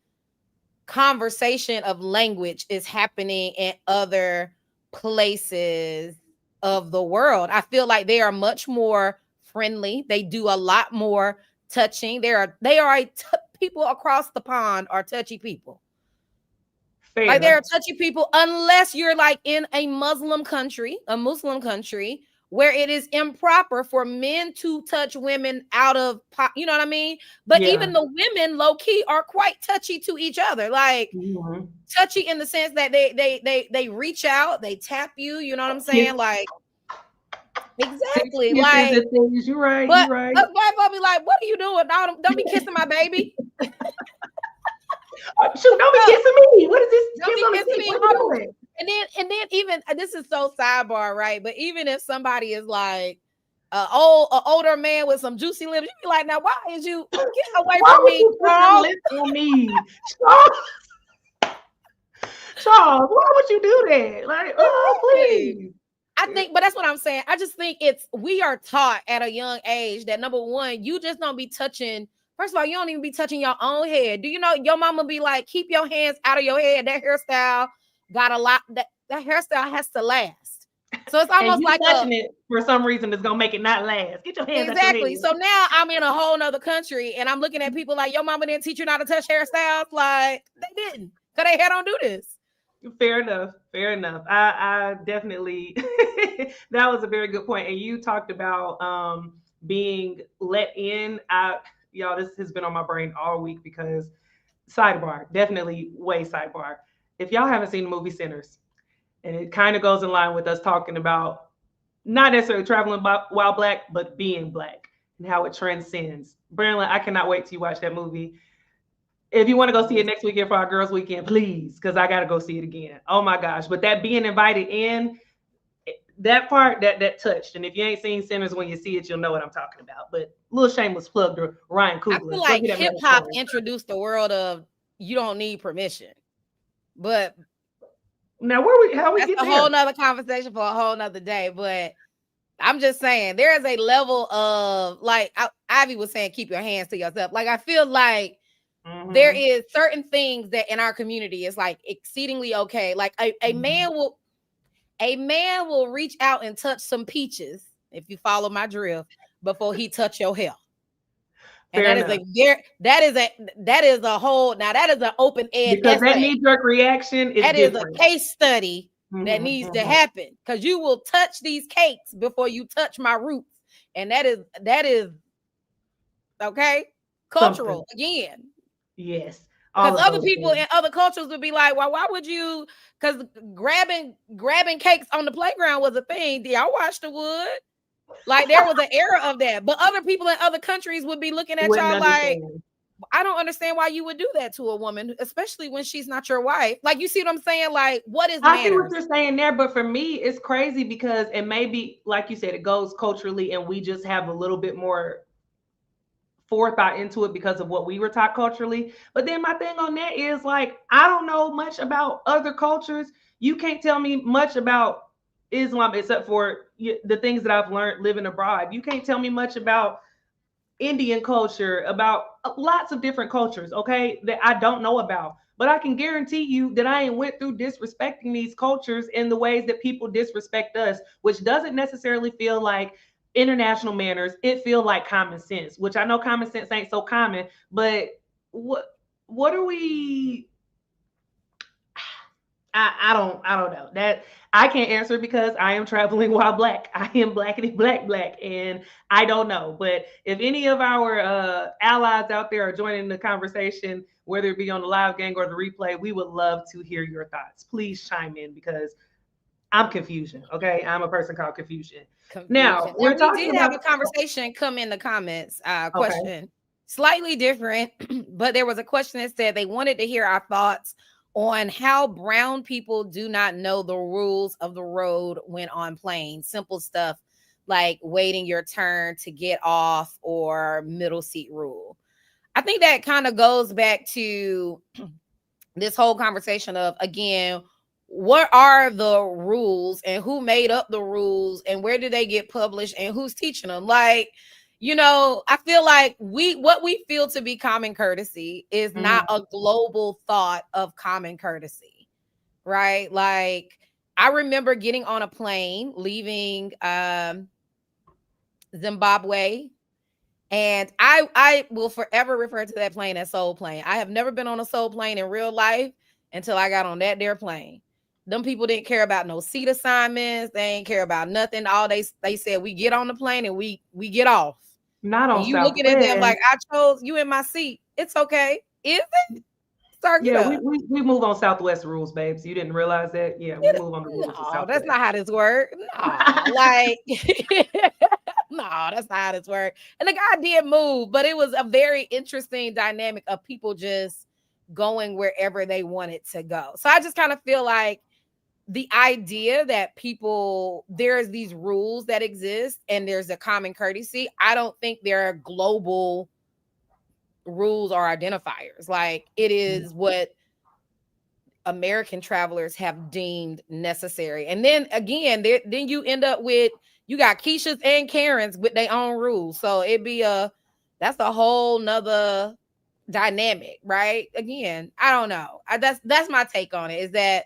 conversation of language is happening in other places of the world. I feel like they are much more friendly. They do a lot more touching. People across the pond are touchy people. Like, there are Fair. touchy people, unless you're like in a Muslim country, where it is improper for men to touch women out of, you know what I mean? But Yeah. even the women, low key, are quite touchy to each other. Like, Mhm. touchy in the sense that they reach out, they tap you. You know what I'm Kiss, saying? Like, exactly. kisses Like, and things. You're right. but You're right. black folk be like, "What are you doing? Don't be kissing my baby. Shoot, don't be Uh, kissing me. What is this Don't kiss be on the kissing cheek? me. What are Hold you on." doing? And then even, this is so sidebar, right? But even if somebody is like an older man with some juicy lips, you be like, now, why is you get away Why from would me, you put your Charles? lips on me, Charles? Charles, why would you do that? Like, oh, Exactly. please. I think, but that's what I'm saying. I just think we are taught at a young age that, number one, you just don't be touching First of all, you don't even be touching your own head. Do you know your mama be like, keep your hands out of your head? That hairstyle got a lot. That hairstyle has to last. So it's And almost you like a touching it for some reason is gonna make it not last. Get your hands out your head. exactly. So now I'm in a whole nother country and I'm looking at people like your mama didn't teach you how to touch hairstyles. Like they didn't, cause they don't do this. Fair enough. Fair enough. I definitely that was a very good point. And you talked about being let in. Y'all, this has been on my brain all week because sidebar, definitely way sidebar. If y'all haven't seen the movie Sinners, and it kind of goes in line with us talking about not necessarily traveling while black, but being black and how it transcends. Brandon, I cannot wait till you watch that movie. If you want to go see it next weekend for our girls' weekend, please, because I got to go see it again. Oh my gosh! But that being invited in, that part that touched. And if you ain't seen Sinners, when you see it, you'll know what I'm talking about. But little shameless plug to Ryan I feel Coogler. Go like get that hip man a hop phone. introduced the world of you don't need permission. But Now, how we that's get a there? whole nother conversation for a whole nother day. But I'm just saying there is a level of like Ivy was saying, keep your hands to yourself. Like I feel like there is certain things that in our community is like exceedingly okay. Like a man will reach out and touch some peaches, if you follow my drift, before he touch your hair. And Fair that enough. is a whole now that is an open ed Because that essay. knee-jerk reaction is That is a different. case study that needs to happen because you will touch these cakes before you touch my roots. And that is okay. Cultural again. Yes. Because other people in other cultures would be like, well, why would you? Because grabbing cakes on the playground was a thing. Did y'all watch the wood? Like there was an era of that. But other people in other countries would be looking at y'all like, I don't understand why you would do that to a woman, especially when she's not your wife. Like, you see what I'm saying? Like, what is manners? I see what you're saying there, but for me, it's crazy because it may be, like you said, it goes culturally and we just have a little bit more forethought into it because of what we were taught culturally. But then my thing on that is like, I don't know much about other cultures. You can't tell me much about Islam except for the things that I've learned living abroad. You can't tell me much about Indian culture, about lots of different cultures, okay, that I don't know about. But I can guarantee you that I ain't went through disrespecting these cultures in the ways that people disrespect us, which doesn't necessarily feel like international manners. It feel like common sense, which I know common sense ain't so common, but what are we I don't know that I can't answer because I am traveling while black. I am blackity black, and I don't know. But if any of our allies out there are joining the conversation, whether it be on the live gang or the replay, we would love to hear your thoughts. Please chime in because I'm confusion. Okay, I'm a person called confusion. Now we talking did about have a conversation come in the comments. okay. Question slightly different, but there was a question that said they wanted to hear our thoughts on how brown people do not know the rules of the road when on planes. Simple stuff like waiting your turn to get off or middle seat rule. I think that kind of goes back to this whole conversation of, again, what are the rules and who made up the rules and where do they get published and who's teaching them? Like, I feel like what we feel to be common courtesy is not a global thought of common courtesy, right? Like, I remember getting on a plane leaving Zimbabwe, and I will forever refer to that plane as Soul Plane. I have never been on a Soul Plane in real life until I got on that there plane. Them people didn't care about no seat assignments. They ain't care about nothing. All they said, we get on the plane and we get off. Not on and you looking at them like, I chose you in my seat. It's okay. Is it? Yeah, we move on Southwest rules, babes. You didn't realize that? Yeah, we move on the rules of Southwest. No, that's not how this works. No, like, no, that's not how this works. And the guy did move, but it was a very interesting dynamic of people just going wherever they wanted to go. So I just kind of feel like the idea that there's these rules that exist and there's a common courtesy. I don't think there are global rules or identifiers. Like, it is what American travelers have deemed necessary. And then again, then you end up with, you got Keishas and Karens with their own rules. So it'd be That's a whole nother dynamic, right? Again, I don't know. That's my take on it, is that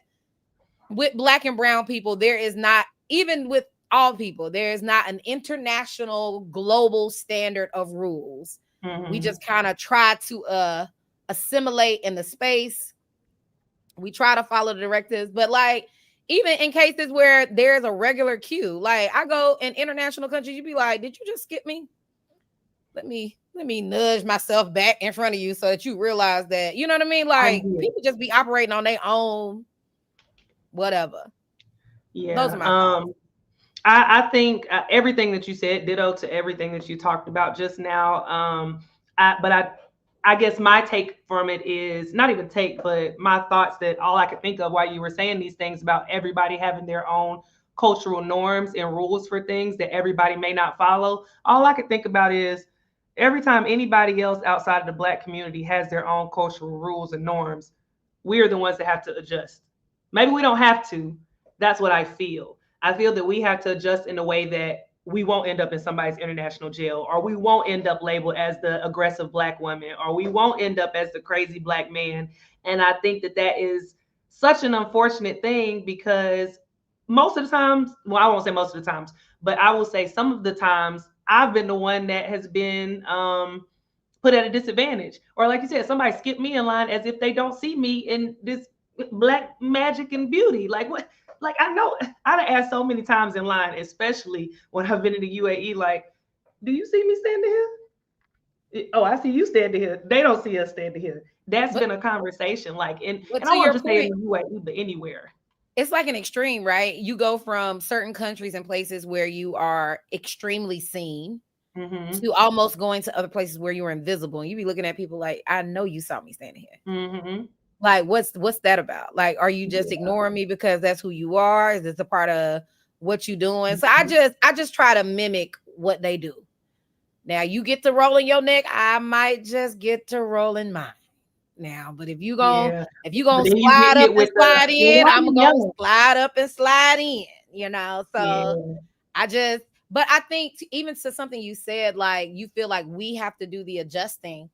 with black and brown people, there is not, even with all people, there is not an international global standard of rules. We Mm-hmm. just kind of try to assimilate in the space. We try to follow the directives, but like even in cases where there's a regular queue, like I go in international countries, you'd be like, did you just skip me? Let me nudge myself back in front of you so that you realize that, you know what I mean? I'm Like here. people just be operating on their own, whatever. Those are Yeah. my thoughts. I think everything that you said, ditto to everything that you talked about just now. I guess my take from it is not even take, but my thoughts that all I could think of while you were saying these things about everybody having their own cultural norms and rules for things that everybody may not follow. All I could think about is every time anybody else outside of the black community has their own cultural rules and norms, we're the ones that have to adjust. Maybe we don't have to. That's what I feel. I feel that we have to adjust in a way that we won't end up in somebody's international jail, or we won't end up labeled as the aggressive black woman, or we won't end up as the crazy black man. And I think that that is such an unfortunate thing because most of the times, well, I won't say most of the times, but I will say some of the times I've been the one that has been put at a disadvantage. Or like you said, somebody skip me in line as if they don't see me in this black magic and beauty. Like what? Like I know I'd asked so many times in line, especially when I've been in the UAE. Like, do you see me standing here? Oh, I see you standing here. They don't see us standing here. That's But been a conversation. Like, but and I to won't your just say in point, the UAE, but anywhere. it's like an extreme, right? You go from certain countries and places where you are extremely seen Mm-hmm. to almost going to other places where you are invisible. And you be looking at people like, I know you saw me standing here. Mm-hmm. Like, what's that about? Like, are you just Yeah. ignoring me because that's who you are? Is this a part of what you doing? So I just try to mimic what they do. Now you get to rolling your neck, I might just get to rolling mine. Now, but Yeah. if you But gonna then you slide getting up it and with the slide well, in, why I'm you gonna yelling? slide up and slide in, you know. So Yeah. I just, but I think even to something you said, like you feel like we have to do the adjusting.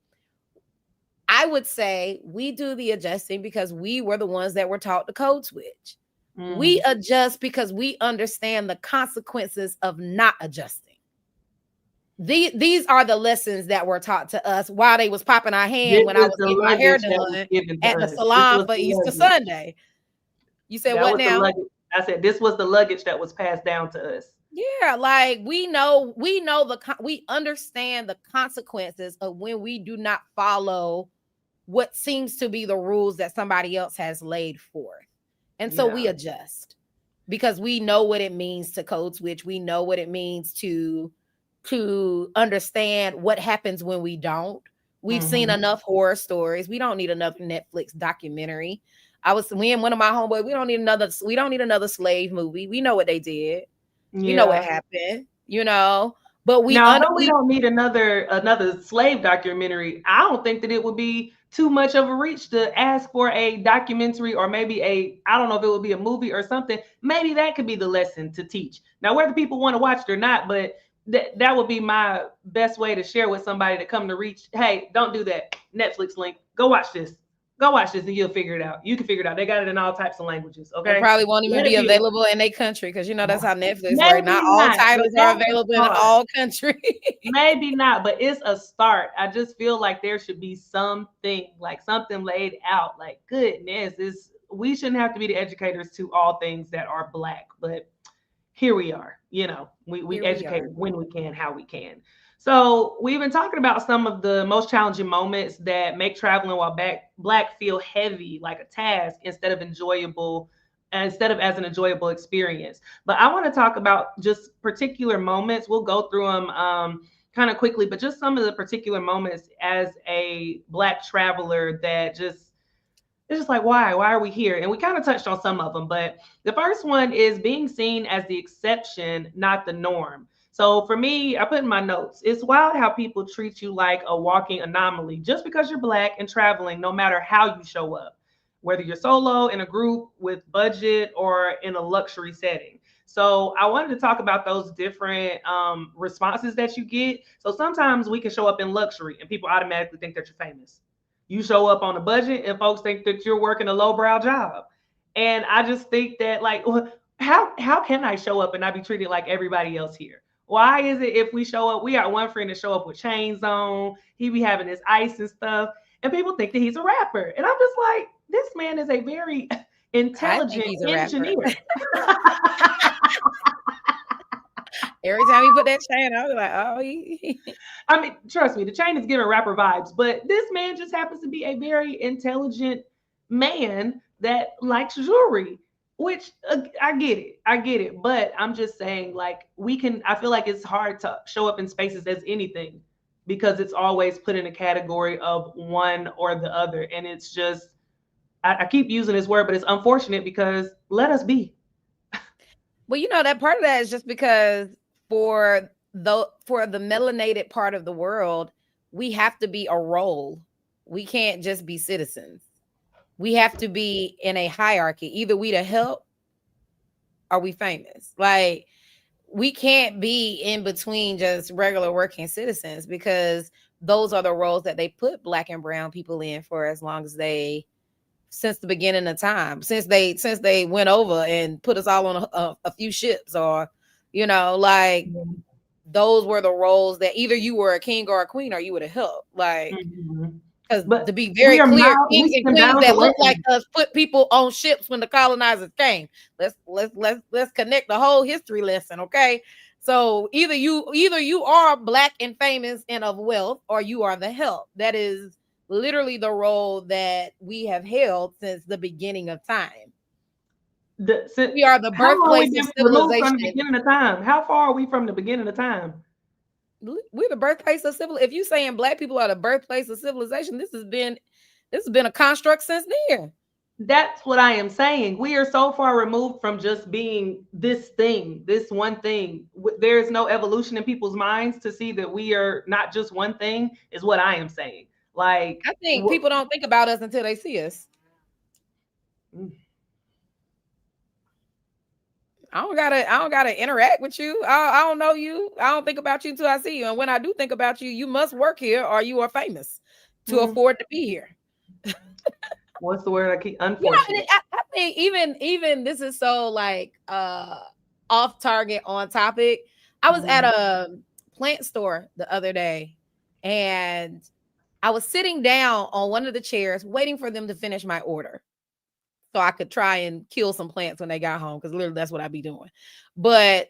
I would say we do the adjusting because we were the ones that were taught to code switch. We Mm-hmm. adjust because we understand the consequences of not adjusting. These are the lessons that were taught to us while they was popping our hand This when I is was the getting my hair luggage that was done given to at the us. This salon was for the Easter luggage. Sunday. You said That what was the now? luggage. I said this was the luggage that was passed down to us. Yeah, like we know we understand the consequences of when we do not follow what seems to be the rules that somebody else has laid forth. And so Yeah. we adjust because we know what it means to code switch. We know what it means to understand what happens when we don't. We've seen Mm-hmm. enough horror stories. We don't need another Netflix documentary. I was we and one of my homeboys, we don't need another slave movie. We know what they did. We know what Yeah. happened, but Now, although we don't need another slave documentary, I don't think that it would be too much of a reach to ask for a documentary or maybe I don't know if it would be a movie or something. Maybe that could be the lesson to teach. Now, whether people want to watch it or not, but that would be my best way to share with somebody to come to reach. Hey, don't do that. Netflix link. Go watch this. Go watch this and you'll figure it out. You can figure it out. They got it in all types of languages. it Okay. probably won't even Let be it be. available in a country because that's how Netflix works. Not Maybe all not, but titles are that's a available in start. all countries. Maybe not, but it's a start. I just feel like there should be something, like something laid out. Like, goodness, this we shouldn't have to be the educators to all things that are black, but here we are. We Here we educate are. when we can, how we can. So we've been talking about some of the most challenging moments that make traveling while black feel heavy, like a task, instead of as an enjoyable experience. But I want to talk about just particular moments. We'll go through them kind of quickly, but just some of the particular moments as a black traveler that just it's just like why are we here, and we kind of touched on some of them, but the first one is being seen as the exception, not the norm. So for me, I put in my notes, it's wild how people treat you like a walking anomaly just because you're black and traveling, no matter how you show up, whether you're solo, in a group, with budget, or in a luxury setting. So I wanted to talk about those different responses that you get. So sometimes we can show up in luxury and people automatically think that you're famous. You show up on a budget and folks think that you're working a lowbrow job. And I just think that like, how can I show up and not be treated like everybody else here? Why is it if we show up, we got one friend that show up with chains on, he be having his ice and stuff, and people think that he's a rapper. And I'm just like, this man is a very I think intelligent he's a rapper. engineer. Every time he put that chain on, I was like, oh, I mean, trust me, the chain is giving rapper vibes, but this man just happens to be a very intelligent man that likes jewelry, which I get it. I get it. But I'm just saying, like, I feel like it's hard to show up in spaces as anything because it's always put in a category of one or the other. And it's just, I keep using this word, but it's unfortunate because let us be. well, that part of that is just because for the melanated part of the world, we have to be a role. We can't just be citizens. We have to be in a hierarchy. Either we the help or we famous. Like, we can't be in between just regular working citizens because those are the roles that they put Black and brown people in for as long as since the beginning of time, since they went over and put us all on a few ships, or like, those were the roles that either you were a king or a queen or you would have helped. Like, because to be very clear, kings and queens that look like us put people on ships when the colonizers came. Let's connect the whole history lesson, okay? So either you are Black and famous and of wealth, or you are the help. That is literally the role that we have held since the beginning of time. We are the birthplace of civilization. From the beginning of time. How far are we from the beginning of time? We're the birthplace of civilization. If you're saying Black people are the birthplace of civilization, this has been a construct since then. That's what I am saying. We are so far removed from just being this thing, this one thing. There is no evolution in people's minds to see that we are not just one thing, is what I am saying. Like, I think people don't think about us until they see us. I don't gotta interact with you. I don't know you. I don't think about you until I see you. And when I do think about you, you must work here or you are famous to afford to be here. What's the word I keep? Unfortunate. I think even this is so like off target, on topic. I was at a plant store the other day and I was sitting down on one of the chairs waiting for them to finish my order so I could try and kill some plants when they got home, because literally that's what I'd be doing. But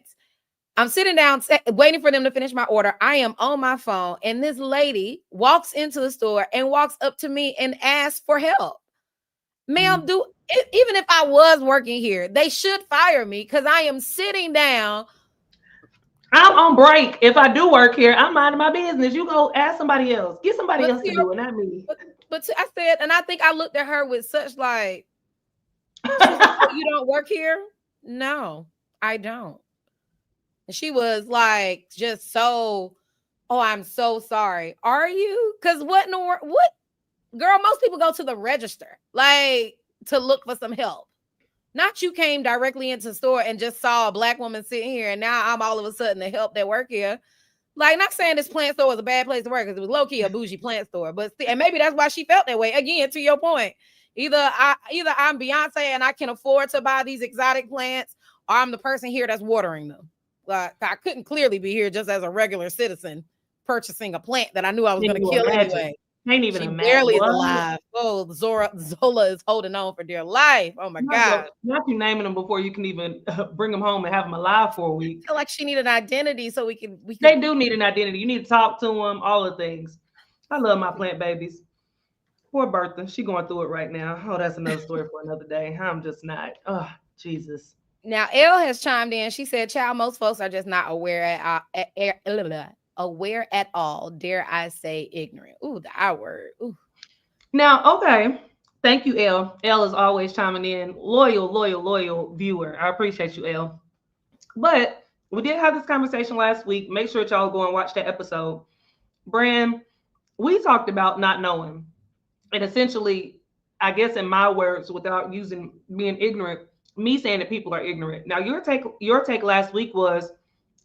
I'm sitting down waiting for them to finish my order. I am on my phone and this lady walks into the store and walks up to me and asks for help. Ma'am, even if I was working here, they should fire me because I am sitting down. I'm on break. If I do work here, I'm minding my business. You go ask somebody else. Get somebody else to do it, not me. But I said, and I think I looked at her with such like, oh, you don't work here? No, I don't. And she was like, just so, oh, I'm so sorry. Are you? Because what in the world? What? Girl, most people go to the register, like, to look for some help. Not you came directly into the store and just saw a Black woman sitting here, and now I'm all of a sudden the help that work here. Like, not saying this plant store was a bad place to work, because it was low-key a bougie plant store. But and maybe that's why she felt that way. Again, to your point, either I'm Beyonce and I can afford to buy these exotic plants, or I'm the person here that's watering them. Like, I couldn't clearly be here just as a regular citizen purchasing a plant that I knew I was going to kill anyway. Can't even imagine. Barely is alive. Oh, Zola is holding on for dear life. Oh my God. Not you naming them before you can even bring them home and have them alive for a week. I feel like she needed an identity so we can. They do need an identity. You need to talk to them, all the things. I love my plant babies. Poor Bertha. She going through it right now. Oh, that's another story for another day. I'm just not. Oh, Jesus. Now, Elle has chimed in. She said, child, most folks are just not aware at all. Dare I say ignorant. Ooh, the I word. Ooh. Now, okay. Thank you, Elle. Elle is always chiming in. Loyal viewer. I appreciate you, Elle. But we did have this conversation last week. Make sure y'all go and watch that episode. Bran, we talked about not knowing. And essentially, I guess in my words, without being ignorant, me saying that people are ignorant. Now your take last week was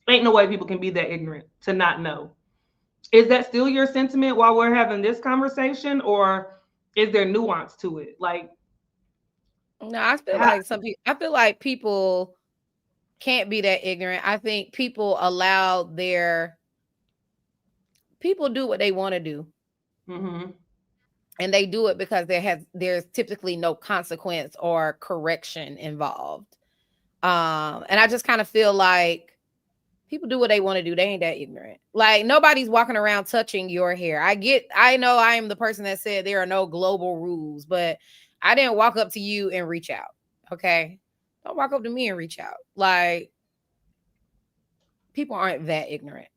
ain't no way people can be that ignorant to not know. Is that still your sentiment while we're having this conversation, or is there nuance to it? Like, No, I feel how, like some people. I feel like people can't be that ignorant. I think people allow their people do what they want to do, mm-hmm. and they do it because there's typically no consequence or correction involved. And I just kind of feel like people do what they want to do. They ain't that ignorant. Like nobody's walking around touching your hair. I know I am the person that said there are no global rules, but I didn't walk up to you and reach out. Okay. Don't walk up to me and reach out. Like people aren't that ignorant.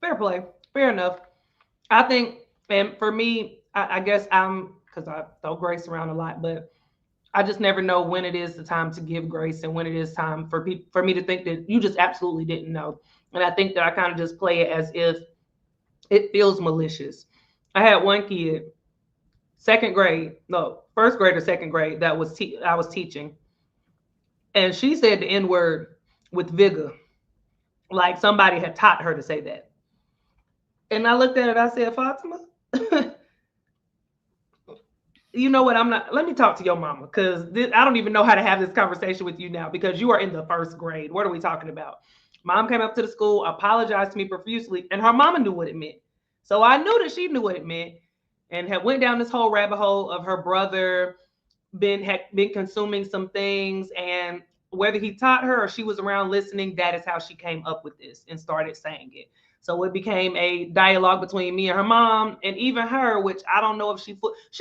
Fair play, fair enough. I think, and for me, I guess I'm because I throw grace around a lot, but I just never know when it is the time to give grace and when it is time for people for me to think that you just absolutely didn't know. And I think that I kind of just play it as if it feels malicious. I had one kid, second grade, no, first grade or second grade, that I was teaching, and she said the N word with vigor, like somebody had taught her to say that. And I looked at it, I said, Fatima, you know what? I'm not. Let me talk to your mama because I don't even know how to have this conversation with you now because you are in the first grade. What are we talking about? Mom came up to the school, apologized to me profusely, and her mama knew what it meant. So I knew that she knew what it meant, and had went down this whole rabbit hole of her brother had been consuming some things, and whether he taught her or she was around listening, that is how she came up with this and started saying it. So it became a dialogue between me and her mom, and even her, which I don't know if she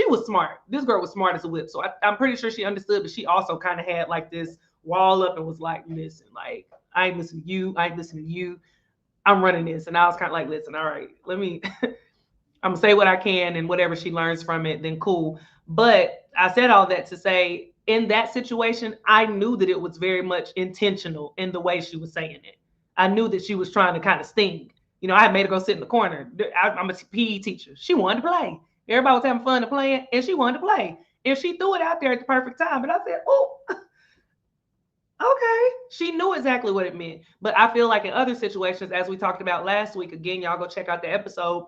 was smart. This girl was smart as a whip, so I'm pretty sure she understood. But she also kind of had like this wall up and was like, "Listen, like I ain't listening to you. I ain't listening to you. I'm running this." And I was kind of like, "Listen, all right, let me I'm gonna say what I can, and whatever she learns from it, then cool." But I said all that to say, in that situation, I knew that it was very much intentional in the way she was saying it. I knew that she was trying to kind of sting. You know, I had made her go sit in the corner. I'm a PE teacher. She wanted to play. Everybody was having fun and playing, and she wanted to play. And she threw it out there at the perfect time. And I said, "Oh, okay." She knew exactly what it meant. But I feel like in other situations, as we talked about last week, again, y'all go check out the episode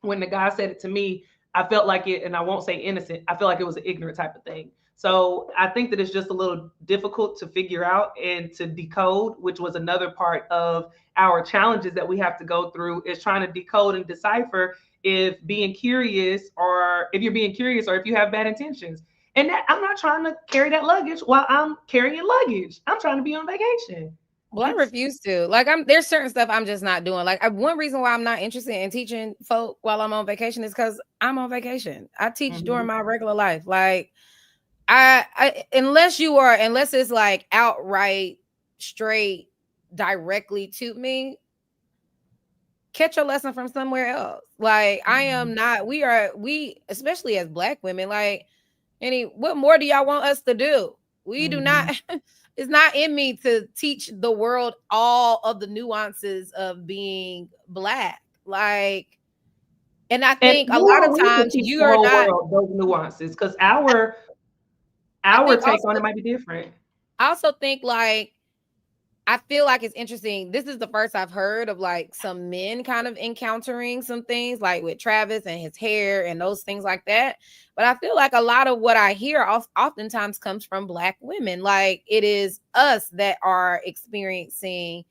when the guy said it to me, I felt like it, and I won't say innocent, I feel like it was an ignorant type of thing. So I think that it's just a little difficult to figure out and to decode, which was another part of our challenges that we have to go through is trying to decode and decipher if being curious or if you're being curious or if you have bad intentions. And that I'm not trying to carry that luggage while I'm carrying luggage. I'm trying to be on vacation. Well, I It's refuse to. Like there's certain stuff I'm just not doing. Like one reason why I'm not interested in teaching folk while I'm on vacation is because I'm on vacation. I teach during mm-hmm. my regular life. Like unless it's like outright straight directly to me, catch your lesson from somewhere else. Like I Mm-hmm. am not, we especially as Black women, like what more do y'all want us to do? We do Mm-hmm. not it's not in me to teach the world all of the nuances of being Black. Like, and I And think a we lot of don't need to times teach the you are whole not, world those nuances because I our think take also on it might be different. I also think like I feel like it's interesting. This is the first I've heard of like some men kind of encountering some things like with Travis and his hair and those things like that. But I feel like a lot of what I hear oftentimes comes from Black women. Like it is us that are experiencing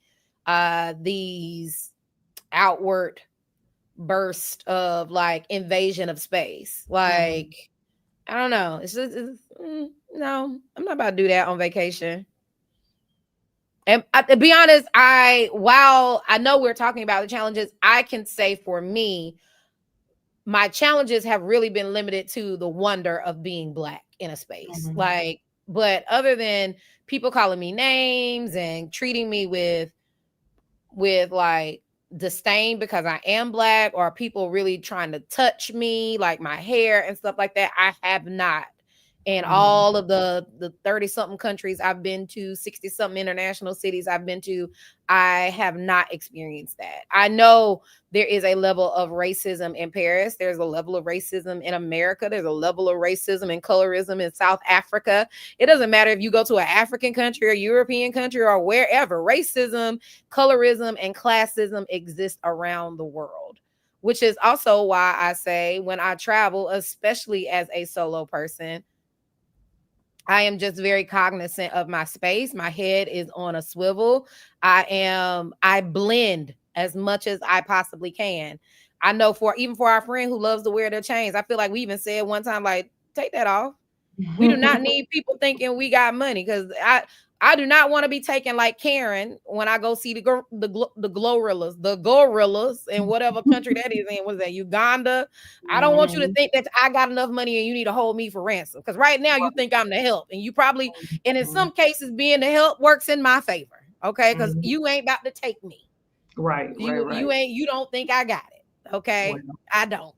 these outward burst of like invasion of space. Mm-hmm. Like, I don't know. No, I'm not about to do that on vacation. And to be honest, while I know we're talking about the challenges, I can say for me, my challenges have really been limited to the wonder of being Black in a space. Mm-hmm. Like, but other than people calling me names and treating me with like disdain because I am Black, or people really trying to touch me, like my hair and stuff like that, I have not And all of the 30 something countries I've been to, 60 something international cities I've been to, I have not experienced that. I know there is a level of racism in Paris. There's a level of racism in America. There's a level of racism and colorism in South Africa. It doesn't matter if you go to an African country or European country or wherever. Racism, colorism, and classism exist around the world, which is also why I say when I travel, especially as a solo person, I am just very cognizant of my space. My head is on a swivel. I blend as much as I possibly can. I know for even for our friend who loves to wear their chains, I feel like we even said one time, like, take that off. We do not need people thinking we got money, because I do not want to be taken like Karen when I go see the gorillas in whatever country that is in. Was that Uganda? I don't want you to think that I got enough money and you need to hold me for ransom, because right now you think I'm the help, and you probably, and in some cases being the help works in my favor. Okay, because you ain't about to take me. Right. You don't think I got it. Okay, Well, I don't.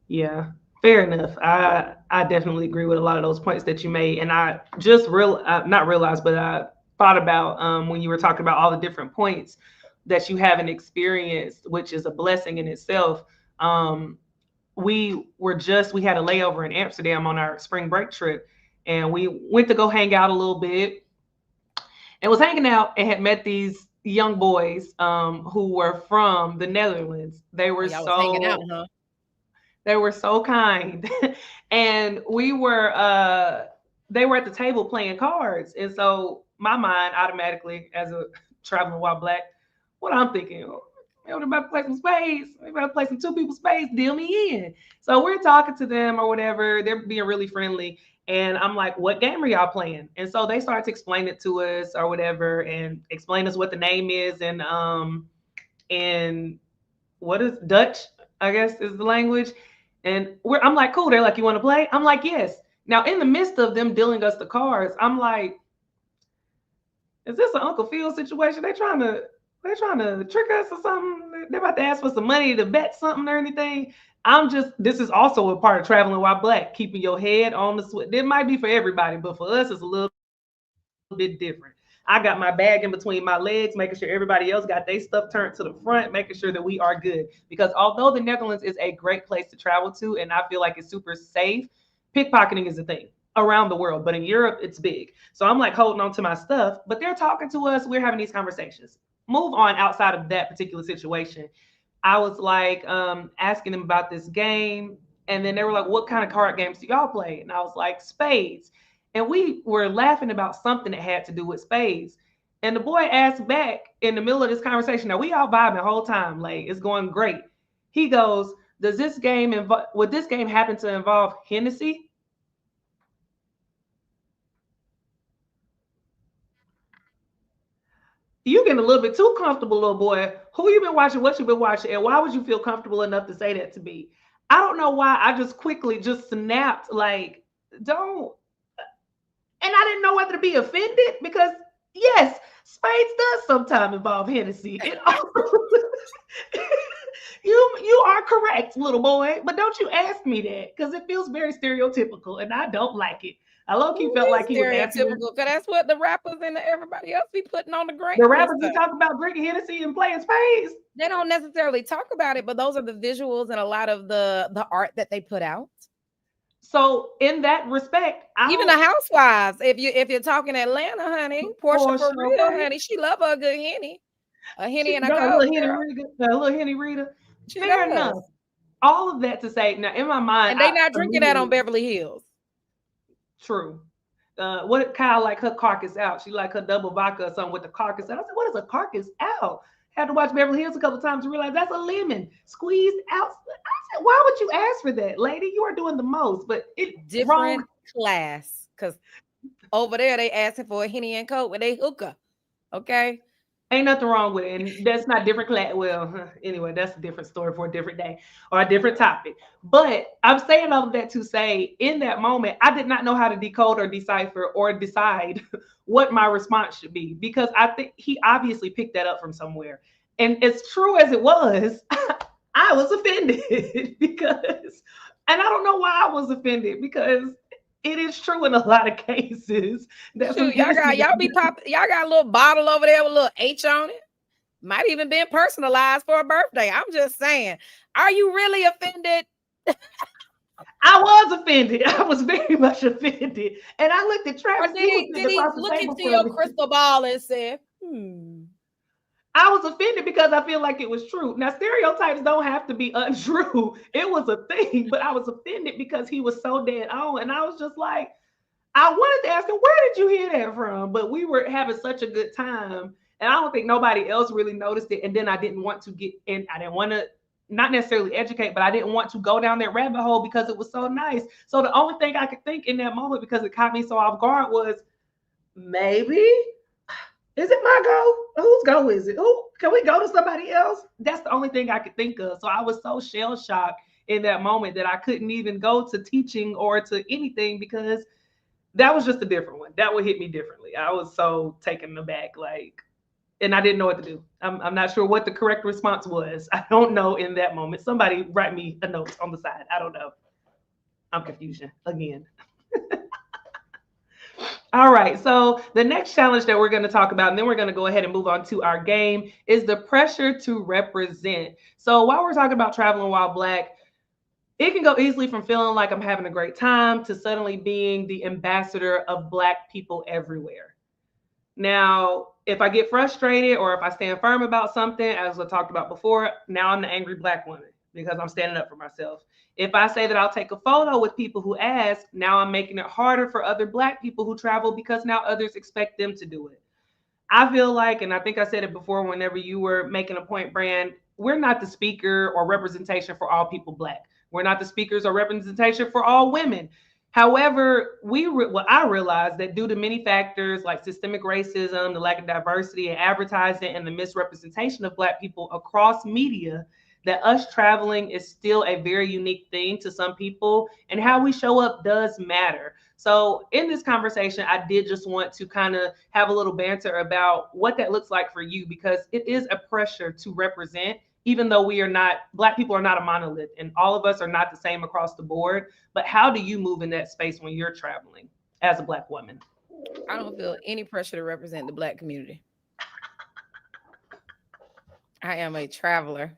yeah, fair enough. I definitely agree with a lot of those points that you made, and I just not realized, but I thought about when you were talking about all the different points that you haven't experienced, which is a blessing in itself. Um, we had a layover in Amsterdam on our spring break trip, and we went to go hang out a little bit, and was hanging out and had met these young boys who were from the Netherlands. Oh, y'all was hanging out, huh? They were so kind. And they were at the table playing cards. And so my mind automatically, as a traveling while black, what I'm thinking, oh, we're about to play some spades. We're about to play some two people spades, deal me in. So we're talking to them or whatever. They're being really friendly. And I'm like, what game are y'all playing? And so they started to explain it to us or whatever, and explain us what the name is, and what is Dutch, I guess is the language. And I'm like, cool. They're like, you want to play? I'm like, yes. Now, in the midst of them dealing us the cards, I'm like, is this an Uncle Phil situation? They trying to trick us or something? They're about to ask for some money to bet something or anything. This is also a part of traveling while black, keeping your head on the switch. It might be for everybody, but for us, it's a little bit different. I got my bag in between my legs, making sure everybody else got their stuff turned to the front, making sure that we are good. Because although the Netherlands is a great place to travel to, and I feel like it's super safe, pickpocketing is a thing around the world. But in Europe, it's big. So I'm like holding on to my stuff, but they're talking to us. We're having these conversations. Move on outside of that particular situation. I was like asking them about this game. And then they were like, what kind of card games do y'all play? And I was like, spades. And we were laughing about something that had to do with spades. And the boy asked back in the middle of this conversation. Now we all vibing the whole time, like it's going great. He goes, would this game happen to involve Hennessy? You getting a little bit too comfortable, little boy. Who you been watching? What you been watching? And why would you feel comfortable enough to say that to me? I don't know why. I just quickly just snapped, like, don't. And I didn't know whether to be offended because yes, spades does sometimes involve Hennessy. You are correct, little boy, but don't you ask me that because it feels very stereotypical and I don't like it. I low key felt like he was asking me. Stereotypical, because that's what the rappers and everybody else be putting on the gram The and rappers be stuff. talking about drinking Hennessy and playing spades. They don't necessarily talk about it, but those are the visuals and a lot of the art that they put out. So in that respect, I Even the don't housewives, if you're talking Atlanta, honey, Portia for for sure. real, honey, she love her a good henny, a henny She and a got a coke, little Henny girl. Rita, a little Henny Rita. She Fair enough. does, All of that to say, now in my mind, and they I not drinking that on immediately Beverly Hills. true. What Kyle like her carcass out? She like her double vodka or something with the carcass out. I said, what is a carcass out? Had to watch Beverly Hills a couple times to realize that's a lemon squeezed out. I said, why would you ask for that, lady? You are doing the most, but it wrong. Different class, because over there they asking for a henny and coke with a hookah. Okay, Ain't nothing wrong with it. And that's not different class. Well, anyway, that's a different story for a different day or a different topic. But I'm saying all of that to say in that moment, I did not know how to decode or decipher or decide what my response should be because I think he obviously picked that up from somewhere. And as true as it was, I was offended because, and I don't know why I was offended because It is true in a lot of cases that some Shoot, y'all got innocent. y'all got a little bottle over there with a little H on it. Might even been personalized for a birthday. I'm just saying. Are you really offended? I was offended. I was very much offended. And I looked at Or Travis. did He was he sitting did he across the look table into from your me. crystal ball and say, hmm? I was offended because I feel like it was true. Now, stereotypes don't have to be untrue. It was a thing, but I was offended because he was so dead on. And I was just like, I wanted to ask him, where did you hear that from? But we were having such a good time. And I don't think nobody else really noticed it. And then I didn't want to get in, I didn't want to not necessarily educate, but I didn't want to go down that rabbit hole because it was so nice. So the only thing I could think in that moment, because it caught me so off guard, was maybe is it my go? Whose go is it? Who can we go to somebody else? That's the only thing I could think of. So I was so shell shocked in that moment that I couldn't even go to teaching or to anything because that was just a different one. That would hit me differently. I was so taken aback, like, and I didn't know what to do. I'm not sure what the correct response was. I don't know in that moment. Somebody write me a note on the side. I don't know. I'm confusion again. All right. So the next challenge that we're going to talk about, and then we're going to go ahead and move on to our game, is the pressure to represent. So while we're talking about traveling while Black, it can go easily from feeling like I'm having a great time to suddenly being the ambassador of Black people everywhere. Now, if I get frustrated or if I stand firm about something, as I talked about before, now I'm the angry Black woman because I'm standing up for myself. If I say that I'll take a photo with people who ask, now I'm making it harder for other Black people who travel because now others expect them to do it. I feel like, and I think I said it before whenever you were making a point, Brand, we're not the speaker or representation for all people Black. We're not the speakers or representation for all women. However, I realized that due to many factors like systemic racism, the lack of diversity in advertising, and the misrepresentation of Black people across media, that us traveling is still a very unique thing to some people, and how we show up does matter. So, in this conversation, I did just want to kind of have a little banter about what that looks like for you because it is a pressure to represent, even though we are not, Black people are not a monolith and all of us are not the same across the board. But how do you move in that space when you're traveling as a Black woman? I don't feel any pressure to represent the Black community. I am a traveler.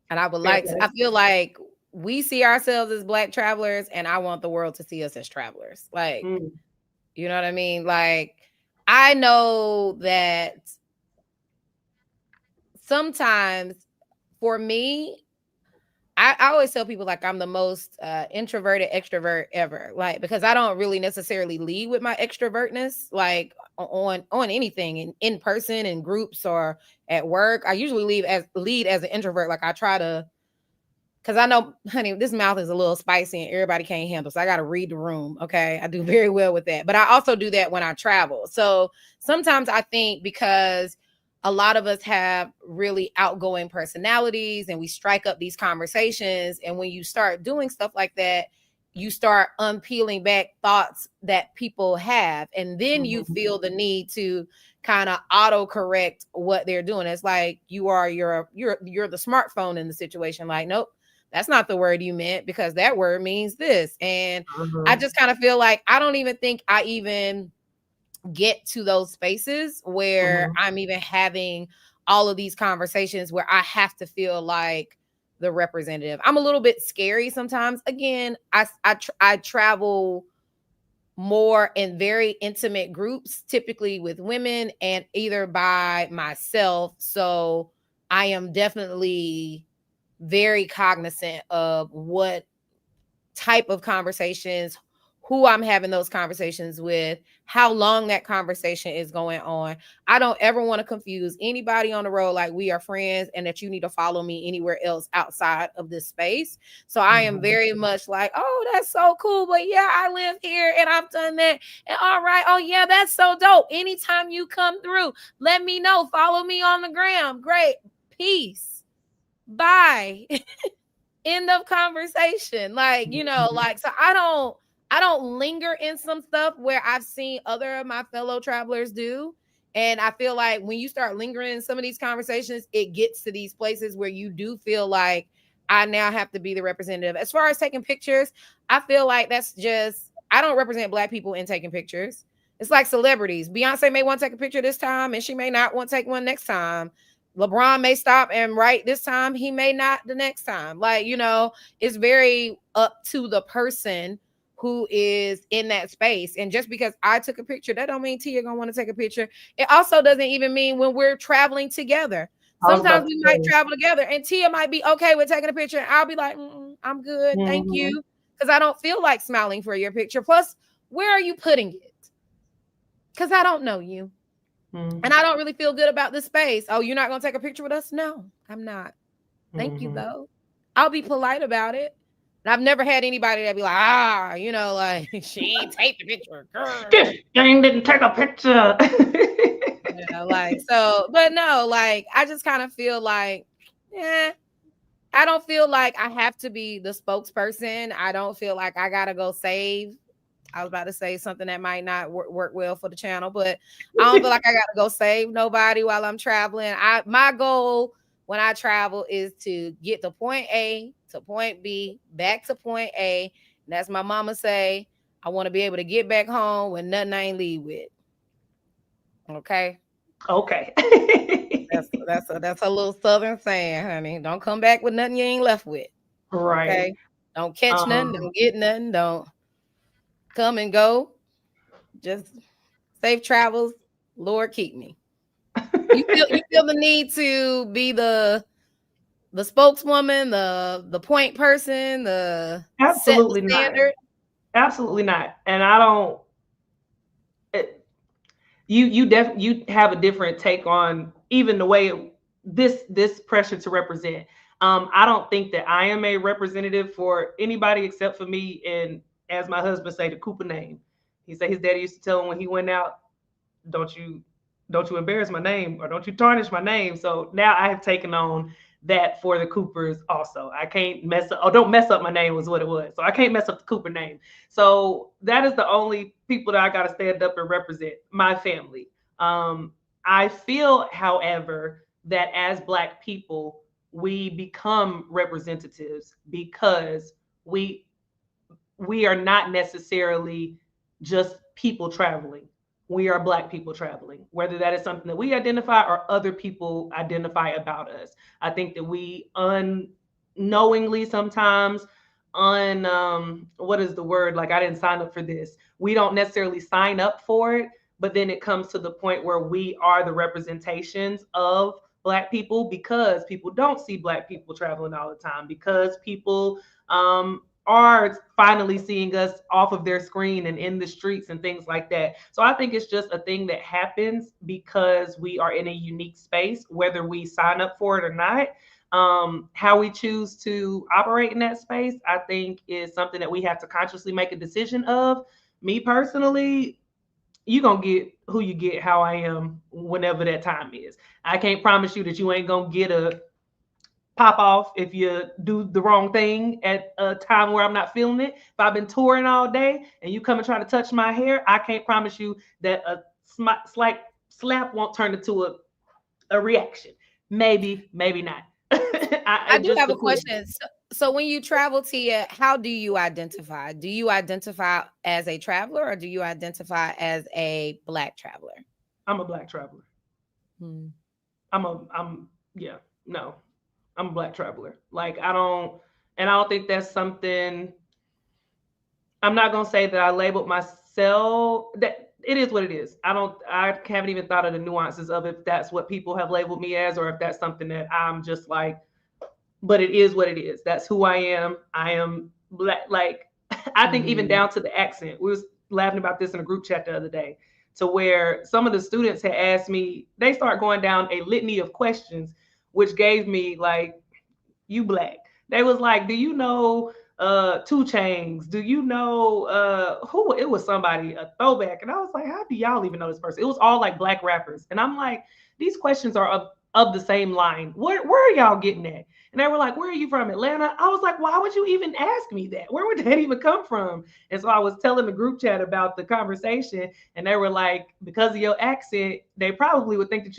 And I feel like we see ourselves as Black travelers, and I want the world to see us as travelers. Like, you know what I mean? Like, I know that sometimes for me, I always tell people like I'm the most introverted extrovert ever, like because I don't really necessarily lead with my extrovertness, like on anything in person in groups or at work. I usually lead as an introvert. Like I try to, because I know, honey, this mouth is a little spicy and everybody can't handle. So I got to read the room. Okay. I do very well with that. But I also do that when I travel. So sometimes I think because a lot of us have really outgoing personalities and we strike up these conversations. And when you start doing stuff like that, you start unpeeling back thoughts that people have. And then you feel the need to kind of auto correct what they're doing. It's like you're the smartphone in the situation. Like, nope, that's not the word you meant because that word means this. And I just kind of feel like I don't even think I even get to those spaces where I'm even having all of these conversations where I have to feel like the representative. I'm a little bit scary sometimes. Again, I travel more in very intimate groups, typically with women and either by myself. So I am definitely very cognizant of what type of conversations, who I'm having those conversations with, how long that conversation is going on. I don't ever want to confuse anybody on the road like we are friends and that you need to follow me anywhere else outside of this space. So I am very much like, oh, that's so cool. But yeah, I live here and I've done that. And all right. Oh, yeah, that's so dope. Anytime you come through, let me know. Follow me on the gram. Great. Peace. Bye. End of conversation. Like, you know, like, so I don't linger in some stuff where I've seen other of my fellow travelers do. And I feel like when you start lingering in some of these conversations, it gets to these places where you do feel like I now have to be the representative. As far as taking pictures, I feel like that's just, I don't represent Black people in taking pictures. It's like celebrities. Beyonce may want to take a picture this time and she may not want to take one next time. LeBron may stop and write this time. He may not the next time. Like, it's very up to the person who is in that space. And just because I took a picture, that don't mean Tia gonna want to take a picture. It also doesn't even mean when we're traveling together. Sometimes we might travel together and Tia might be okay with taking a picture. And I'll be like, I'm good. Thank you. Because I don't feel like smiling for your picture. Plus, where are you putting it? Because I don't know you. And I don't really feel good about this space. Oh, you're not going to take a picture with us? No, I'm not. Thank you, though. I'll be polite about it. And I've never had anybody that be like, she ain't take the picture. Girl. This thing didn't take a picture. But no, I just kind of feel like, I don't feel like I have to be the spokesperson. I don't feel like I got to go save. I was about to say something that might not work well for the channel, but I don't feel like I got to go save nobody while I'm traveling. My goal when I travel is to get to point A to point B, back to point A. And as my mama say, I want to be able to get back home with nothing I ain't leave with. Okay. That's a little Southern saying, honey. Don't come back with nothing you ain't left with. Right. Okay. Don't catch nothing. Don't get nothing. Don't come and go. Just safe travels. Lord keep me. You feel the need to be the spokeswoman, the point person, the absolutely set the standard. Not. Absolutely not. And I don't. You have a different take on even the way this pressure to represent. I don't think that I am a representative for anybody except for me. And as my husband say, the Cooper name. He said his daddy used to tell him when he went out, don't you embarrass my name or don't you tarnish my name. So now I have taken on that for the Coopers also. I can't mess up, don't mess up my name was what it was. So I can't mess up the Cooper name. So that is the only people that I got to stand up and represent, my family. I feel, however, that as Black people, we become representatives because we are not necessarily just people traveling. We are Black people traveling, whether that is something that we identify or other people identify about us. I think that we unknowingly sometimes what is the word? Like, I didn't sign up for this. We don't necessarily sign up for it, but then it comes to the point where we are the representations of Black people because people don't see Black people traveling all the time, because people are finally seeing us off of their screen and in the streets and things like that. So I think it's just a thing that happens because we are in a unique space, whether we sign up for it or not. How we choose to operate in that space, I think, is something that we have to consciously make a decision of. Me personally, you're going to get who you get, how I am, whenever that time is. I can't promise you that you ain't going to get a pop off if you do the wrong thing at a time where I'm not feeling it. If I've been touring all day and you come and try to touch my hair, I can't promise you that a slight slap won't turn into a reaction. Maybe not. I do have a question. So when you travel, Tia, how do you identify? Do you identify as a traveler or do you identify as a Black traveler? I'm a Black traveler. I'm a Black traveler. Like, I don't think that's something. I'm not gonna say that I labeled myself. That it is what it is. I haven't even thought of the nuances of if that's what people have labeled me as, or if that's something that I'm just like. But it is what it is. That's who I am. I am Black. Like, I think even down to the accent. We was laughing about this in a group chat the other day, to where some of the students had asked me. They start going down a litany of questions, which gave me like, you Black. They was like, do you know 2 Chainz? Do you know who? It was somebody, a throwback. And I was like, how do y'all even know this person? It was all like Black rappers. And I'm like, these questions are of the same line. Where are y'all getting at? And they were like, where are you from, Atlanta? I was like, why would you even ask me that? Where would that even come from? And so I was telling the group chat about the conversation, and they were like, because of your accent, they probably would think that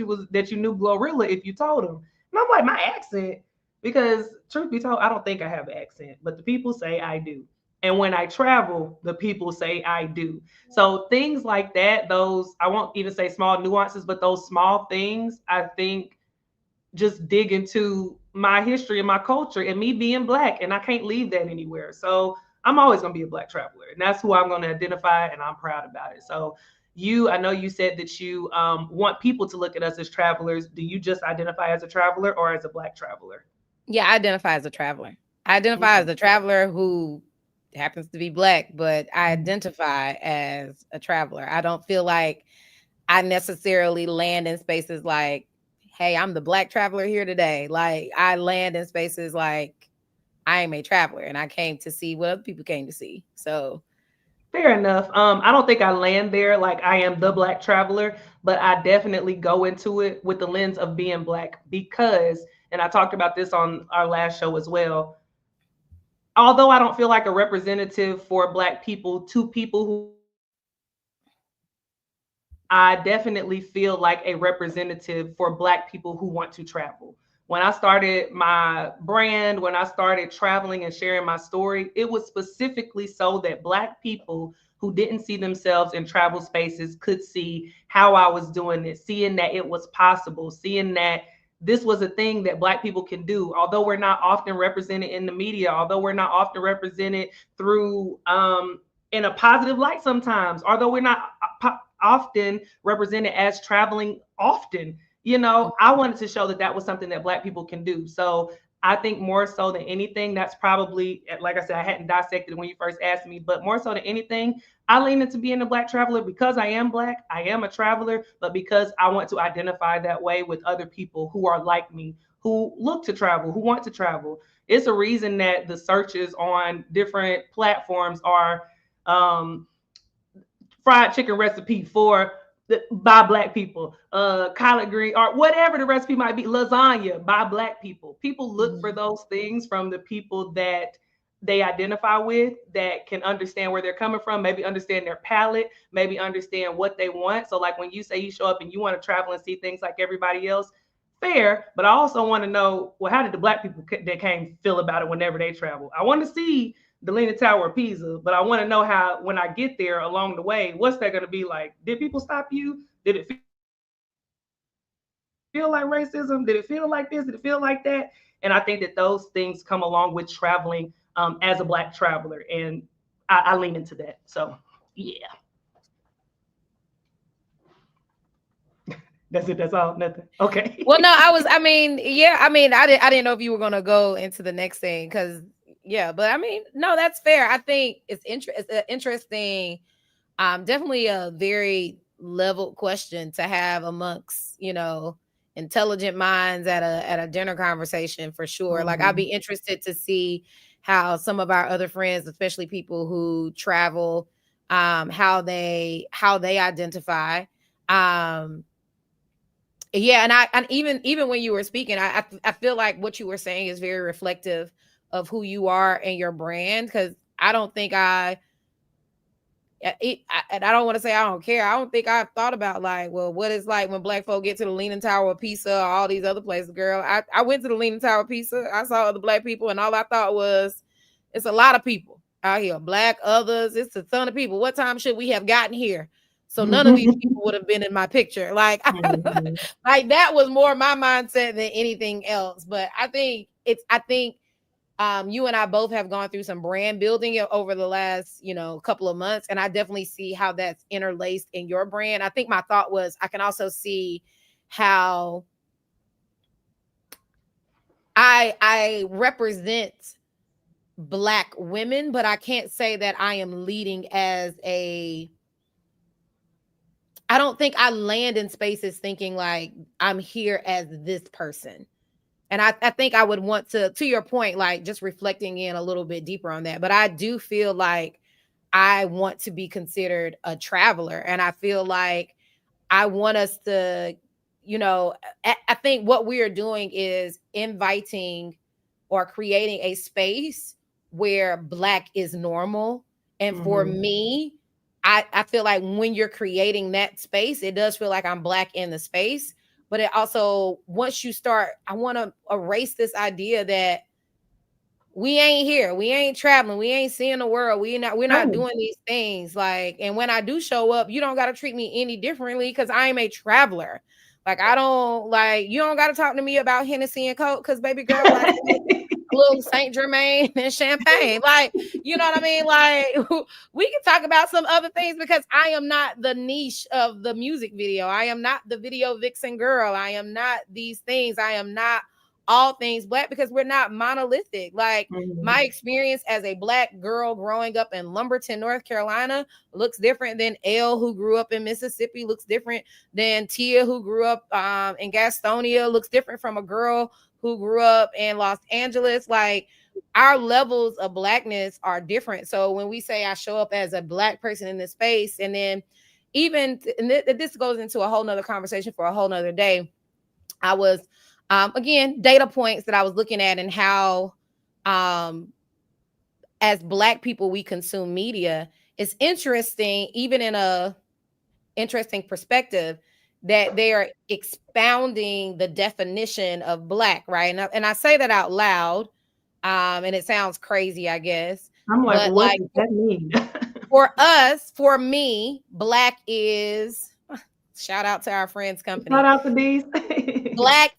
you knew Glorilla if you told them. And I'm like, my accent? Because truth be told, I don't think I have an accent, but the people say I do. And when I travel, the people say I do. So things like that, those, I won't even say small nuances, but those small things, I think just dig into my history and my culture and me being black, and I can't leave that anywhere. So I'm always going to be a black traveler, and that's who I'm going to identify, and I'm proud about it. So you, I know you said that you want people to look at us as travelers. Do you just identify as a traveler or as a black traveler? Yeah, I identify as a traveler. I identify Okay. as a traveler who happens to be black, but I identify as a traveler. I don't feel like I necessarily land in spaces like, hey, I'm the black traveler here today. Like, I land in spaces like I am a traveler and I came to see what other people came to see. So Fair enough. I don't think I land there like I am the black traveler, but I definitely go into it with the lens of being black because, and I talked about this on our last show as well, although I don't feel like a representative for black people to people who I definitely feel like a representative for Black people who want to travel. When I started my brand, when I started traveling and sharing my story, it was specifically so that Black people who didn't see themselves in travel spaces could see how I was doing it, seeing that it was possible, seeing that this was a thing that Black people can do. Although we're not often represented in the media, although we're not often represented through in a positive light sometimes, although we're not often represented as traveling often. You know, I wanted to show that that was something that Black people can do. So I think more so than anything, that's probably, like I said, I hadn't dissected it when you first asked me, but more so than anything, I lean into being a Black traveler because I am Black. I am a traveler, but because I want to identify that way with other people who are like me, who look to travel, who want to travel. It's a reason that the searches on different platforms are um, fried chicken recipe for by Black people, collard green, or whatever the recipe might be, lasagna by Black people. People look for those things from the people that they identify with, that can understand where they're coming from, maybe understand their palate, maybe understand what they want. So, like when you say you show up and you want to travel and see things like everybody else, fair. But I also want to know, well, how did the Black people that came feel about it whenever they travel? I want to see the Leaning Tower of Pisa, but I want to know how, when I get there along the way, what's that going to be like? Did people stop you? Did it feel like racism? Did it feel like this? Did it feel like that? And I think that those things come along with traveling as a Black traveler, and I lean into that. So, yeah, that's it. That's all. Nothing. Okay. well, no, I mean, yeah, I didn't know if you were gonna go into the next thing because yeah, but I mean, no, that's fair. I think it's an interesting, definitely a very leveled question to have amongst, intelligent minds at a dinner conversation for sure. Like I'd be interested to see how some of our other friends, especially people who travel, how they identify. Um yeah, and even when you were speaking, I feel like what you were saying is very reflective of who you are and your brand. Because I don't think and I don't want to say I don't care. I don't think I've thought about like, well, what it's like when Black folk get to the Leaning Tower of Pisa or all these other places. Girl, I went to the Leaning Tower of Pisa. I saw other Black people, and all I thought was, it's a lot of people out here. Black, others. It's a ton of people. What time should we have gotten here? So none of these people would have been in my picture. Like, like that was more my mindset than anything else. But I think you and I both have gone through some brand building over the last, couple of months. And I definitely see how that's interlaced in your brand. I think my thought was I can also see how I represent Black women, but I can't say that I am leading as I don't think I land in spaces thinking like I'm here as this person. And I think I would want to your point, like just reflecting in a little bit deeper on that. But I do feel like I want to be considered a traveler. And I feel like I want us to, I think what we are doing is inviting or creating a space where Black is normal. And for me, I feel like when you're creating that space, it does feel like I'm Black in the space. But it also, once you start, I want to erase this idea that we ain't here. We ain't traveling. We ain't seeing the world. We're not Right. doing these things. Like, and when I do show up, you don't gotta treat me any differently because I am a traveler. Like, I don't like you don't gotta talk to me about Hennessy and Coke because baby girl, I see a little Saint Germain and champagne. Like, you know what I mean? Like, we can talk about some other things because I am not the niche of the music video. I am not the video vixen girl. I am not these things. I am not all things black because we're not monolithic. Like, my Mhm. experience as a black girl growing up in Lumberton, North Carolina looks different than Elle, who grew up in Mississippi, looks different than Tia, who grew up in Gastonia, looks different from a girl who grew up in Los Angeles. Like, our levels of blackness are different. So when we say I show up as a black person in this space, and then even and this goes into a whole nother conversation for a whole nother day. I was again, data points that I was looking at and how um as black people we consume media. It's interesting, even in a interesting perspective, that they are expounding the definition of black, right? And I say that out loud, and it sounds crazy, I guess, I'm like, but what like does that mean? for us, for me, black is shout out to our friends Shout company. out to these. Black,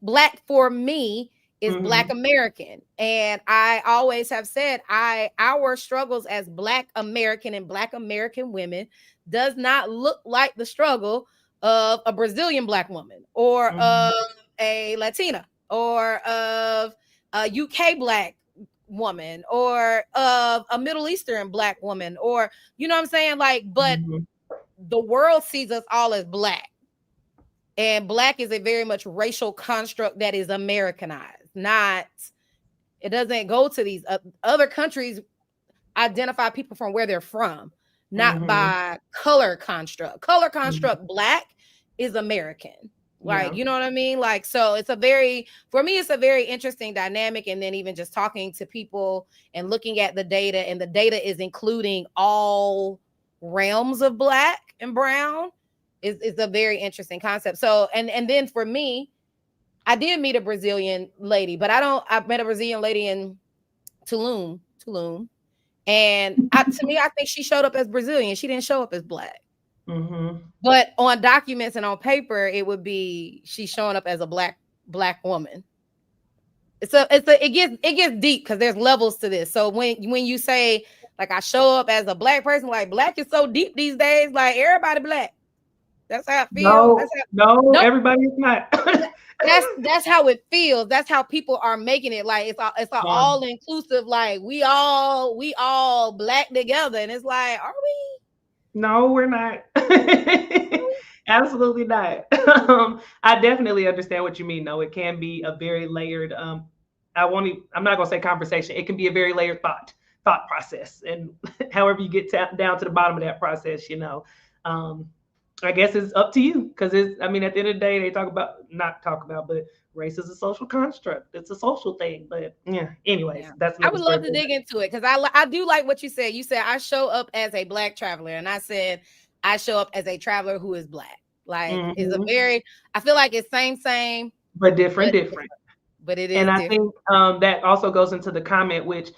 black for me is black Hmm. American. And I always have said our struggles as black American and black American women does not look like the struggle of a Brazilian black woman or of Hmm. a Latina or of a UK black woman or of a Middle Eastern black woman, or you know what I'm saying? Like, but Hmm. the world sees us all as black, and black is a very much racial construct that is Americanized. Not, it doesn't go to these other countries, identify people from where they're from, not Hmm. by color construct. Color Hmm. construct, black is American. Like, Yeah. you know what I mean? Like, so it's a very, for me, it's a very interesting dynamic. And then even just talking to people and looking at the data, and the data is including all realms of black and brown, is a very interesting concept. So, and then for me, I did meet a Brazilian lady, but I met a Brazilian lady in Tulum. And to me, I think she showed up as Brazilian. She didn't show up as black. Hmm. But on documents and on paper, it would be she's showing up as a black woman. It gets deep because there's levels to this. So when you say like I show up as a black person, like black is so deep these days, like everybody black. That's how I feel. No, no, Don't everybody is not. that's how it feels. That's how people are making it. Like it's all inclusive. Like we all black together, and it's like, are No, we're not. we? Absolutely not. I definitely understand what you mean. No, it can be a very layered. I'm not gonna say conversation. It can be a very layered thought process, and however you get down to the bottom of that process, um, I guess it's up to you because it's. I mean, at the end of the day, they talk about not talk about, but race is a social construct. It's a social thing. But yeah. Anyways, Yeah. that's I another would story love to for dig into it because I do like what you said. You said I show up as a black traveler, and I said I show up as a traveler who is black. Like, is a hmm very, I feel like it's same, but different, but different. it And is I different. think that also goes into the comment, which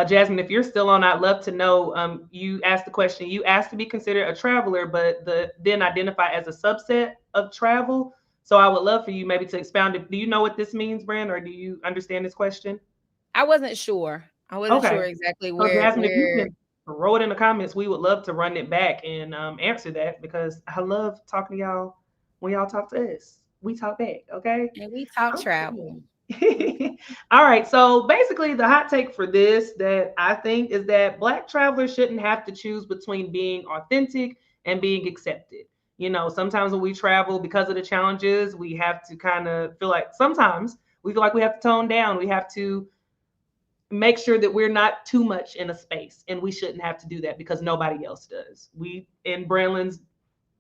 Jasmine, if you're still on, I'd love to know. You asked the question. You asked to be considered a traveler, but then identify as a subset of travel. So I would love for you maybe to expound it. Do you know what this means, Brand, or do you understand this question? I wasn't sure. I wasn't Okay. sure exactly So Jasmine, if you where. can throw it in the comments, we would love to run it back and answer that because I love talking to y'all when y'all talk to us. We talk back, okay? And we talk travel. Okay. Okay. All right. So basically, the hot take for this that I think is that Black travelers shouldn't have to choose between being authentic and being accepted. Sometimes when we travel, because of the challenges, we have to kind of feel like sometimes we feel like we have to tone down. We have to make sure that we're not too much in a space, and we shouldn't have to do that because nobody else does. We, in Branlyn's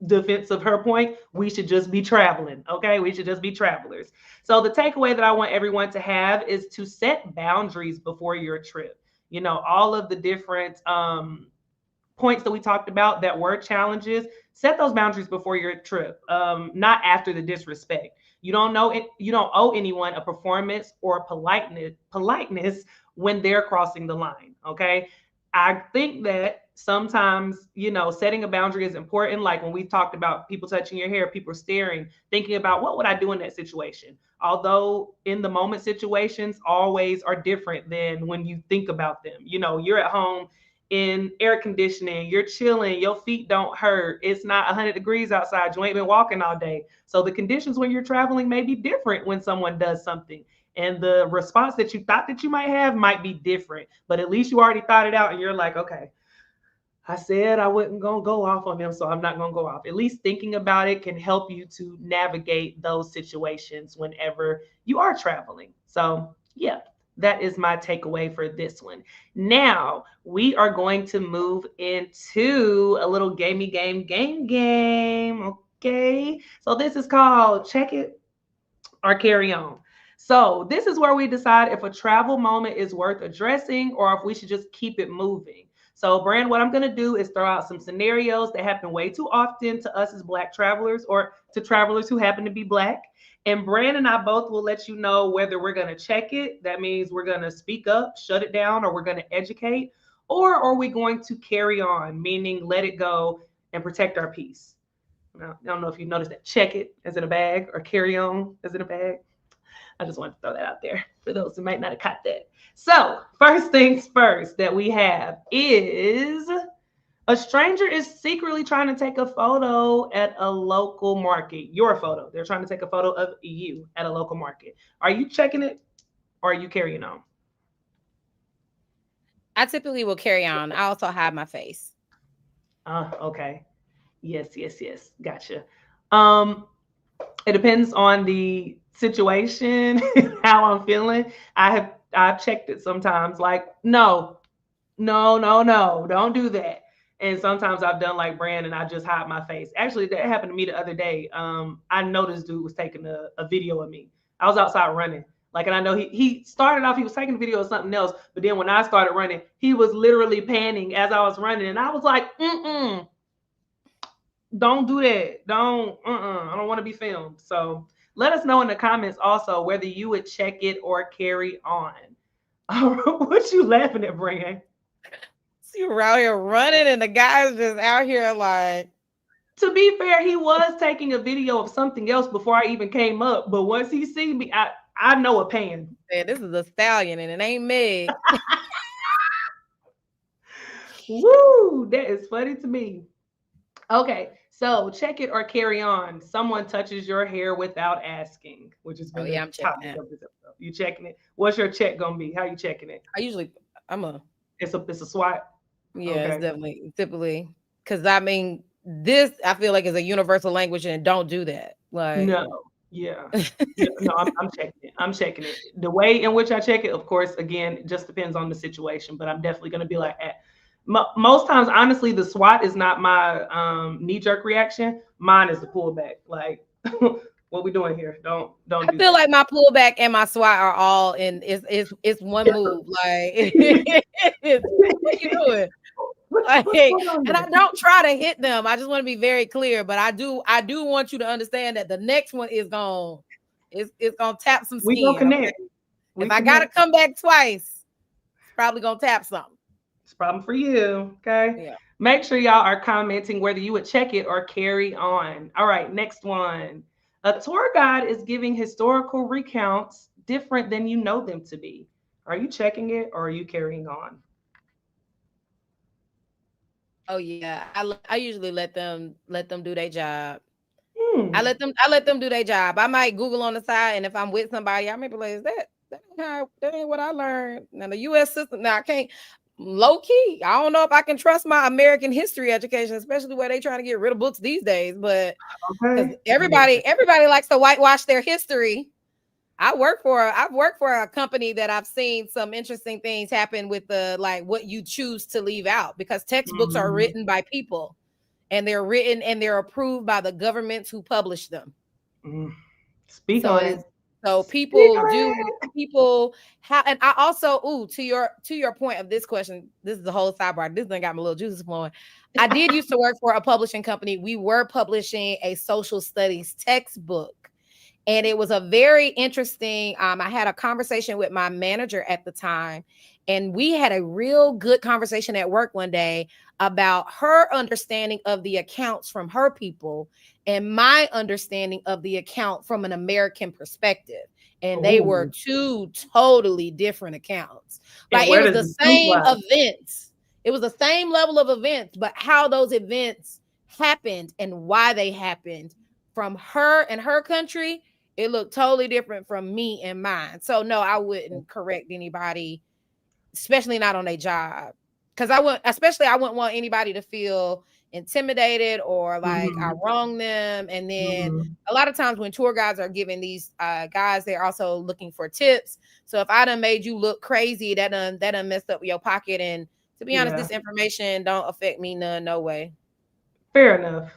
defense of her point, we should just be traveling. Okay. We should just be travelers. So, the takeaway that I want everyone to have is to set boundaries before your trip. All of the different points that we talked about that were challenges, set those boundaries before your trip, not after the disrespect. You don't know it, you don't owe anyone a performance or politeness when they're crossing the line. Okay. I think that sometimes, setting a boundary is important. Like when we talked about people touching your hair, people staring, thinking about what would I do in that situation. Although in the moment situations always are different than when you think about them. You're at home in air conditioning, you're chilling, your feet don't hurt, it's not 100 degrees outside, you ain't been walking all day. So the conditions when you're traveling may be different when someone does something. And the response that you thought that you might have might be different, but at least you already thought it out and you're like, okay, I said I wasn't going to go off on him, so I'm not going to go off. At least thinking about it can help you to navigate those situations whenever you are traveling. So, yeah, that is my takeaway for this one. Now, we are going to move into a little gamey game. Okay. So, this is called Check It or Carry On. So, this is where we decide if a travel moment is worth addressing or if we should just keep it moving. So, Brand, what I'm going to do is throw out some scenarios that happen way too often to us as Black travelers or to travelers who happen to be Black. And Brand and I both will let you know whether we're going to check it. That means we're going to speak up, shut it down, or we're going to educate, or are we going to carry on, meaning let it go and protect our peace. Now, I don't know if you noticed that. Check it as in a bag or carry on as in a bag. I just wanted to throw that out there for those who might not have caught that. So, first things first that we have is a stranger is secretly trying to take a photo at a local market. Your photo. They're trying to take a photo of you at a local market. Are you checking it or are you carrying on? I typically will carry on. I also hide my face. Okay. Yes. Gotcha. It depends on the situation, how I'm feeling. I've checked it sometimes, like, no, don't do that. And sometimes I've done like Brand and I just hide my face. Actually, that happened to me the other day. I noticed dude was taking a video of me. I was outside running. Like, and I know he started off, he was taking a video of something else, but then when I started running, he was literally panning as I was running. And I was like, don't do that. I don't want to be filmed. So let us know in the comments also whether you would check it or carry on. What you laughing at, Brian? So you're out here running and the guy's just out here like. To be fair, he was taking a video of something else before I even came up. But once he see me, I know a pan. Man, this is a stallion and it ain't Meg. Woo, that is funny to me. Okay, so check it or carry on. Someone touches your hair without asking, which is I'm checking it. You checking it? What's your check gonna be? How you checking it? It's a swat. Yeah, okay. It's definitely typically because I mean this I feel like is a universal language and don't do that. Like no. Yeah. No, I'm checking it. I'm checking it. The way in which I check it, of course, again, it just depends on the situation, but I'm definitely gonna be like most times, honestly, the SWAT is not my knee-jerk reaction. Mine is the pullback. Like, what we doing here? Don't. I feel like my pullback and my SWAT are all in. It's one move. Like, what you doing? Like, and I don't try to hit them. I just want to be very clear. But I do want you to understand that the next one is it's gonna tap some skin. We gonna connect. Okay? If I gotta come back twice, it's probably gonna tap something. It's a problem for you. Okay. Yeah. Make sure y'all are commenting whether you would check it or carry on. All right. Next one. A tour guide is giving historical recounts different than you know them to be. Are you checking it or are you carrying on? Oh yeah. I usually let them do their job. I let them do their job. I might Google on the side, and if I'm with somebody, I may be like, that ain't what I learned. Now the U.S. system. Now I can't. Low key, I don't know if I can trust my American history education, especially where they trying to get rid of books these days. But everybody likes to whitewash their history. I've worked for a company that I've seen some interesting things happen with the like what you choose to leave out because textbooks are written by people, and they're written and they're approved by the governments who publish them. Speak on it. So people have, and I also, to your point of this question, this is the whole sidebar. This thing got my little juices flowing. I did used to work for a publishing company. We were publishing a social studies textbook. And it was a very interesting, I had a conversation with my manager at the time, and we had a real good conversation at work one day about her understanding of the accounts from her people and my understanding of the account from an American perspective. And they were Ooh. two totally different accounts. And Like it where was does the the truth same lie? events. It was the same level of events, but how those events happened and why they happened from her and her country, it looked totally different from me and mine. So no, I wouldn't correct anybody, especially not on a job. Because I wouldn't want anybody to feel intimidated or like I Mm-hmm. wrong them. And then Mm-hmm. a lot of times when tour guides are giving these guys, they're also looking for tips. So if I done made you look crazy, that done messed up your pocket. And to be honest, Yeah. this information don't affect me none, no way. Fair enough.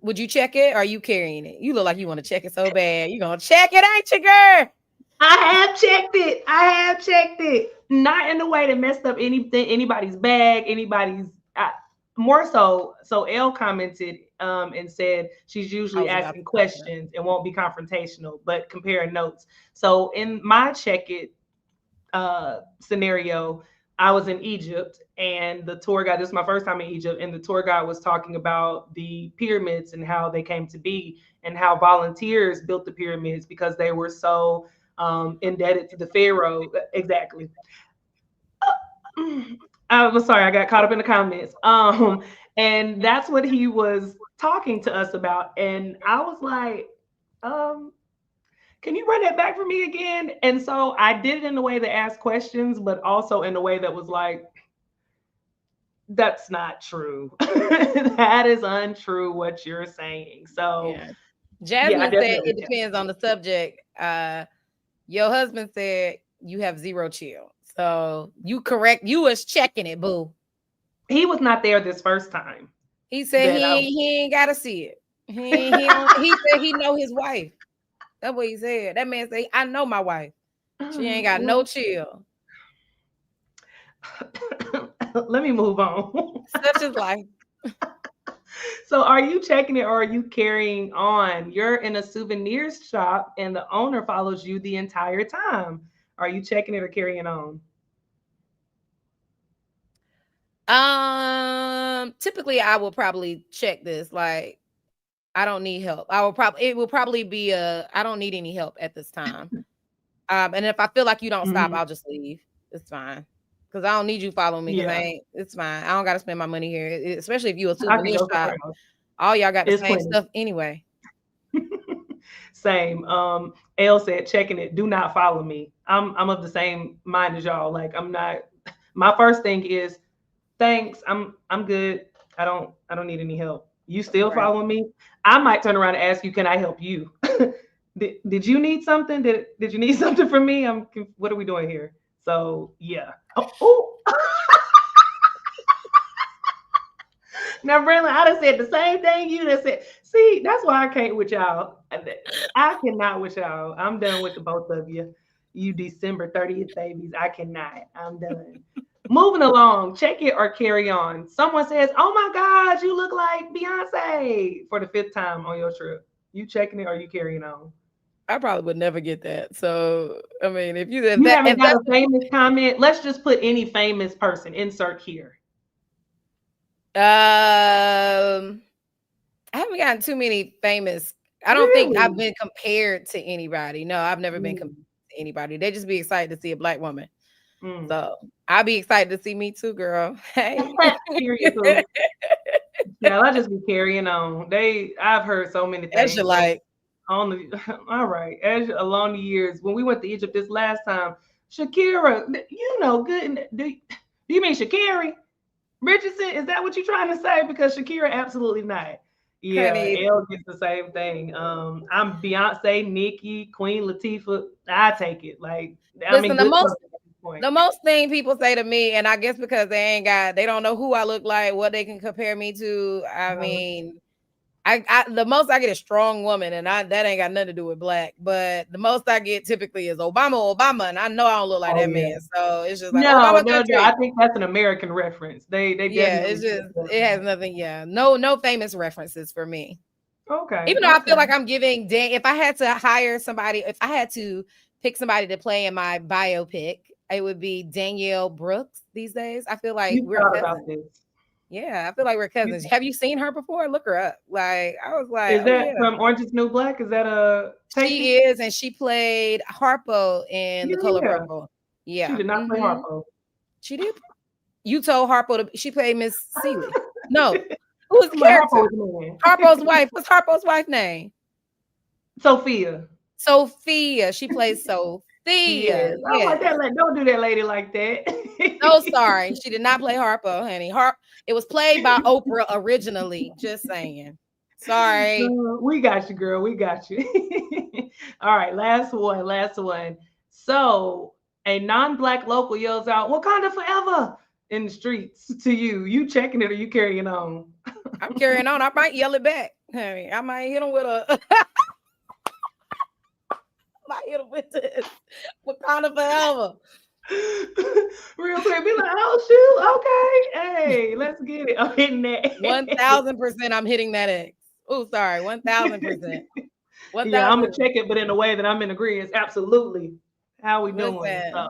Would you check it? Or are you carrying it? You look like you want to check it so bad. You gonna check it, ain't you, girl? I have checked it. I have checked it. Not in a way that messed up anything, anybody's bag, anybody's. More so. So L commented and said she's I usually was about to asking talk to her. questions and won't be confrontational, but comparing notes. So in my check it scenario, I was in Egypt and the tour guide, this is my first time in Egypt, and the tour guide was talking about the pyramids and how they came to be and how volunteers built the pyramids because they were so indebted to the Pharaoh. Exactly. I was sorry, I got caught up in the comments. And that's what he was talking to us about. And I was like, um, can you run that back for me again? And so I did it in a way that asked questions, but also in a way that was like, that's not true. That is untrue what you're saying. So Yeah. yeah, I Jasmine said definitely it checked depends it. on the subject. Your husband said you have zero chill. So you correct, you was checking it, boo. He was not there this first time He said that I he ain't gotta see it. He said he know his wife. That's what he said. That man said, I know my wife. She ain't got no well, chill. let me move on. Such is life. So are you checking it or are you carrying on? You're in a souvenirs shop and the owner follows you the entire time. Are you checking it or carrying on? Typically I will probably check this. Like, I don't need help. It will probably be I don't need any help at this time. And if I feel like you don't stop, Mhm. I'll just leave. It's fine. Cause I don't need you following me. Cause Yeah, it's fine. I don't gotta spend my money here. Especially if you a I can souvenir go somewhere shop. else. All y'all got the It's same plenty. stuff anyway. Same. L said, checking it. Do not follow me. I'm of the same mind as y'all. Like I'm not. My first thing is thanks. I'm good. I don't need any help. You still Right. following me? I might turn around and ask you, can I help you? Did you need something? Did you need something from me? What are we doing here? So yeah. Oh, now, Brandon, I done said the same thing you done said. See, that's why I can't with y'all. I cannot with y'all. I'm done with the both of you. You December 30th babies. I cannot. I'm done. Moving along, check it or carry on. Someone says, "Oh my God, you look like Beyonce" for the fifth time on your trip. You checking it or you carrying on? I probably would never get that. So I mean, if You that haven't if got that's a famous comment. Let's just put any famous person. Insert here. I haven't gotten too many famous. I don't think I've Really? been compared to anybody. No, I've never been compared Mm, to anybody. They just be excited to see a black woman. mm. So I'll be excited to see me too, girl. Hey. Period. Pooh. Yeah, I just be carrying on. I've heard so many As you things like. on the. All right, along the years when we went to Egypt this last time, Shakira, good. Do you mean Shakira Richardson? Is that what you're trying to say? Because Shakira, absolutely not. Yeah, Honey, Elle gets the same thing. I'm Beyonce, Nicki, Queen Latifah. I take it. Like I'm in listen, good company at this point. the most thing people say to me, and I guess because they don't know who I look like, what they can compare me to. I Uh, mean, I the most I get is strong woman, and that ain't got nothing to do with black. But the most I get typically is Obama, and I know I don't look like oh that yeah. man. So it's just like No, Obama no, no. I country. think that's an American reference. They Yeah, definitely it's said just that. it has nothing. Yeah, no famous references for me. Okay. Even though I feel Okay. like I'm giving if I had to hire somebody, if I had to pick somebody to play in my biopic, it would be Danielle Brooks these days. I feel like You we're thought cousins. about this. Yeah, I feel like we're cousins. You, Have you seen her before? Look her up. Like I was like, is oh that yeah. from Orange is New Black? Is that a She Tavy? is, and she played Harpo in The Yeah, Color yeah. Purple. She Yeah. did not play Harpo. She did. You told Harpo she played Miss Seeley. No. Who was the My Harpo character? was the man. Harpo's wife. What's Harpo's wife name? Sophia. Sophia. She plays Yes. Sophia. I'm like Yes. that. Like, don't do that lady like that. No, sorry. She did not play Harpo, honey. It was played by Oprah originally. Just saying. Sorry. We got you, girl. We got you. All right, last one. Last one. So, a non-black local yells out, "Wakanda forever!" in the streets to you. You checking it or you carrying on? I'm carrying on. I might yell it back. Honey, I might hit him with a might hit him with this. Wakanda forever. Real quick, be like, "Oh shoot, okay, hey, let's get it." I'm hitting that. 1000% I'm hitting that X. Oh, sorry, 1000%. Yeah, I'm gonna 1000. check it, but in a way that I'm in agreement. Absolutely. How we doing? Listen.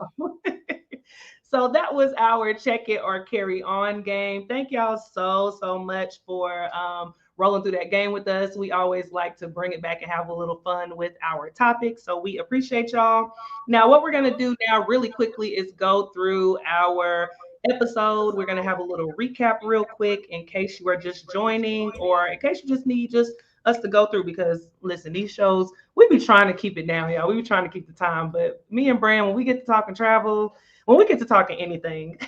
So that was our check it or carry on game. Thank y'all so much for rolling through that game with us. We always like to bring it back and have a little fun with our topics. So we appreciate y'all. Now, what we're gonna do now, really quickly, is go through our episode. We're gonna have a little recap real quick in case you are just joining or in case you just need just us to go through because listen, these shows we be trying to keep it down, y'all. We be trying to keep the time, but me and Brand, when we get to talking travel, when we get to talking anything,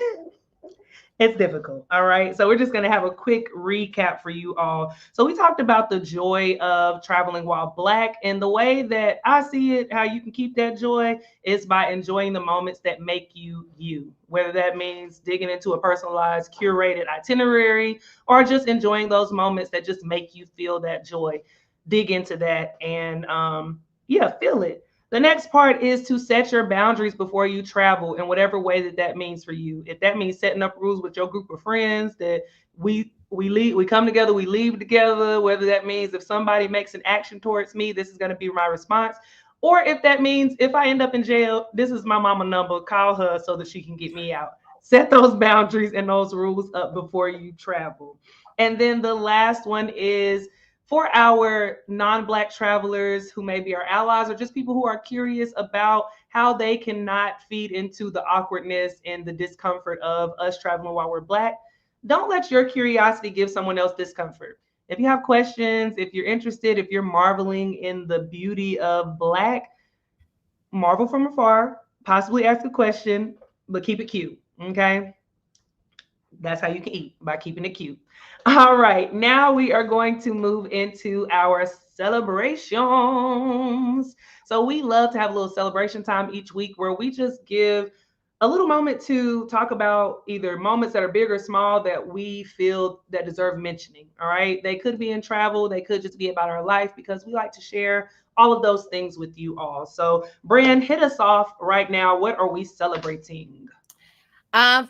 it's difficult. All right. So we're just going to have a quick recap for you all. So we talked about the joy of traveling while Black. And the way that I see it, how you can keep that joy is by enjoying the moments that make you you, whether that means digging into a personalized, curated itinerary or just enjoying those moments that just make you feel that joy. Dig into that and, yeah, feel it. The next part is to set your boundaries before you travel in whatever way that that means for you. If that means setting up rules with your group of friends that we come together, we leave together, whether that means if somebody makes an action towards me, this is going to be my response. Or if that means if I end up in jail, this is my mama number, call her so that she can get me out. Set those boundaries and those rules up before you travel. And then the last one is for our non-black travelers who may be our allies or just people who are curious about how they cannot feed into the awkwardness and the discomfort of us traveling while we're black. Don't let your curiosity give someone else discomfort. If you have questions, if you're interested, if you're marveling in the beauty of black, marvel from afar, possibly ask a question, but keep it cute. Okay. That's how you can eat, by keeping it cute. All right, now we are going to move into our celebrations. So we love to have a little celebration time each week where we just give a little moment to talk about either moments that are big or small that we feel that deserve mentioning. All right, they could be in travel, they could just be about our life because we like to share all of those things with you all. So, Brand, hit us off right now. What are we celebrating?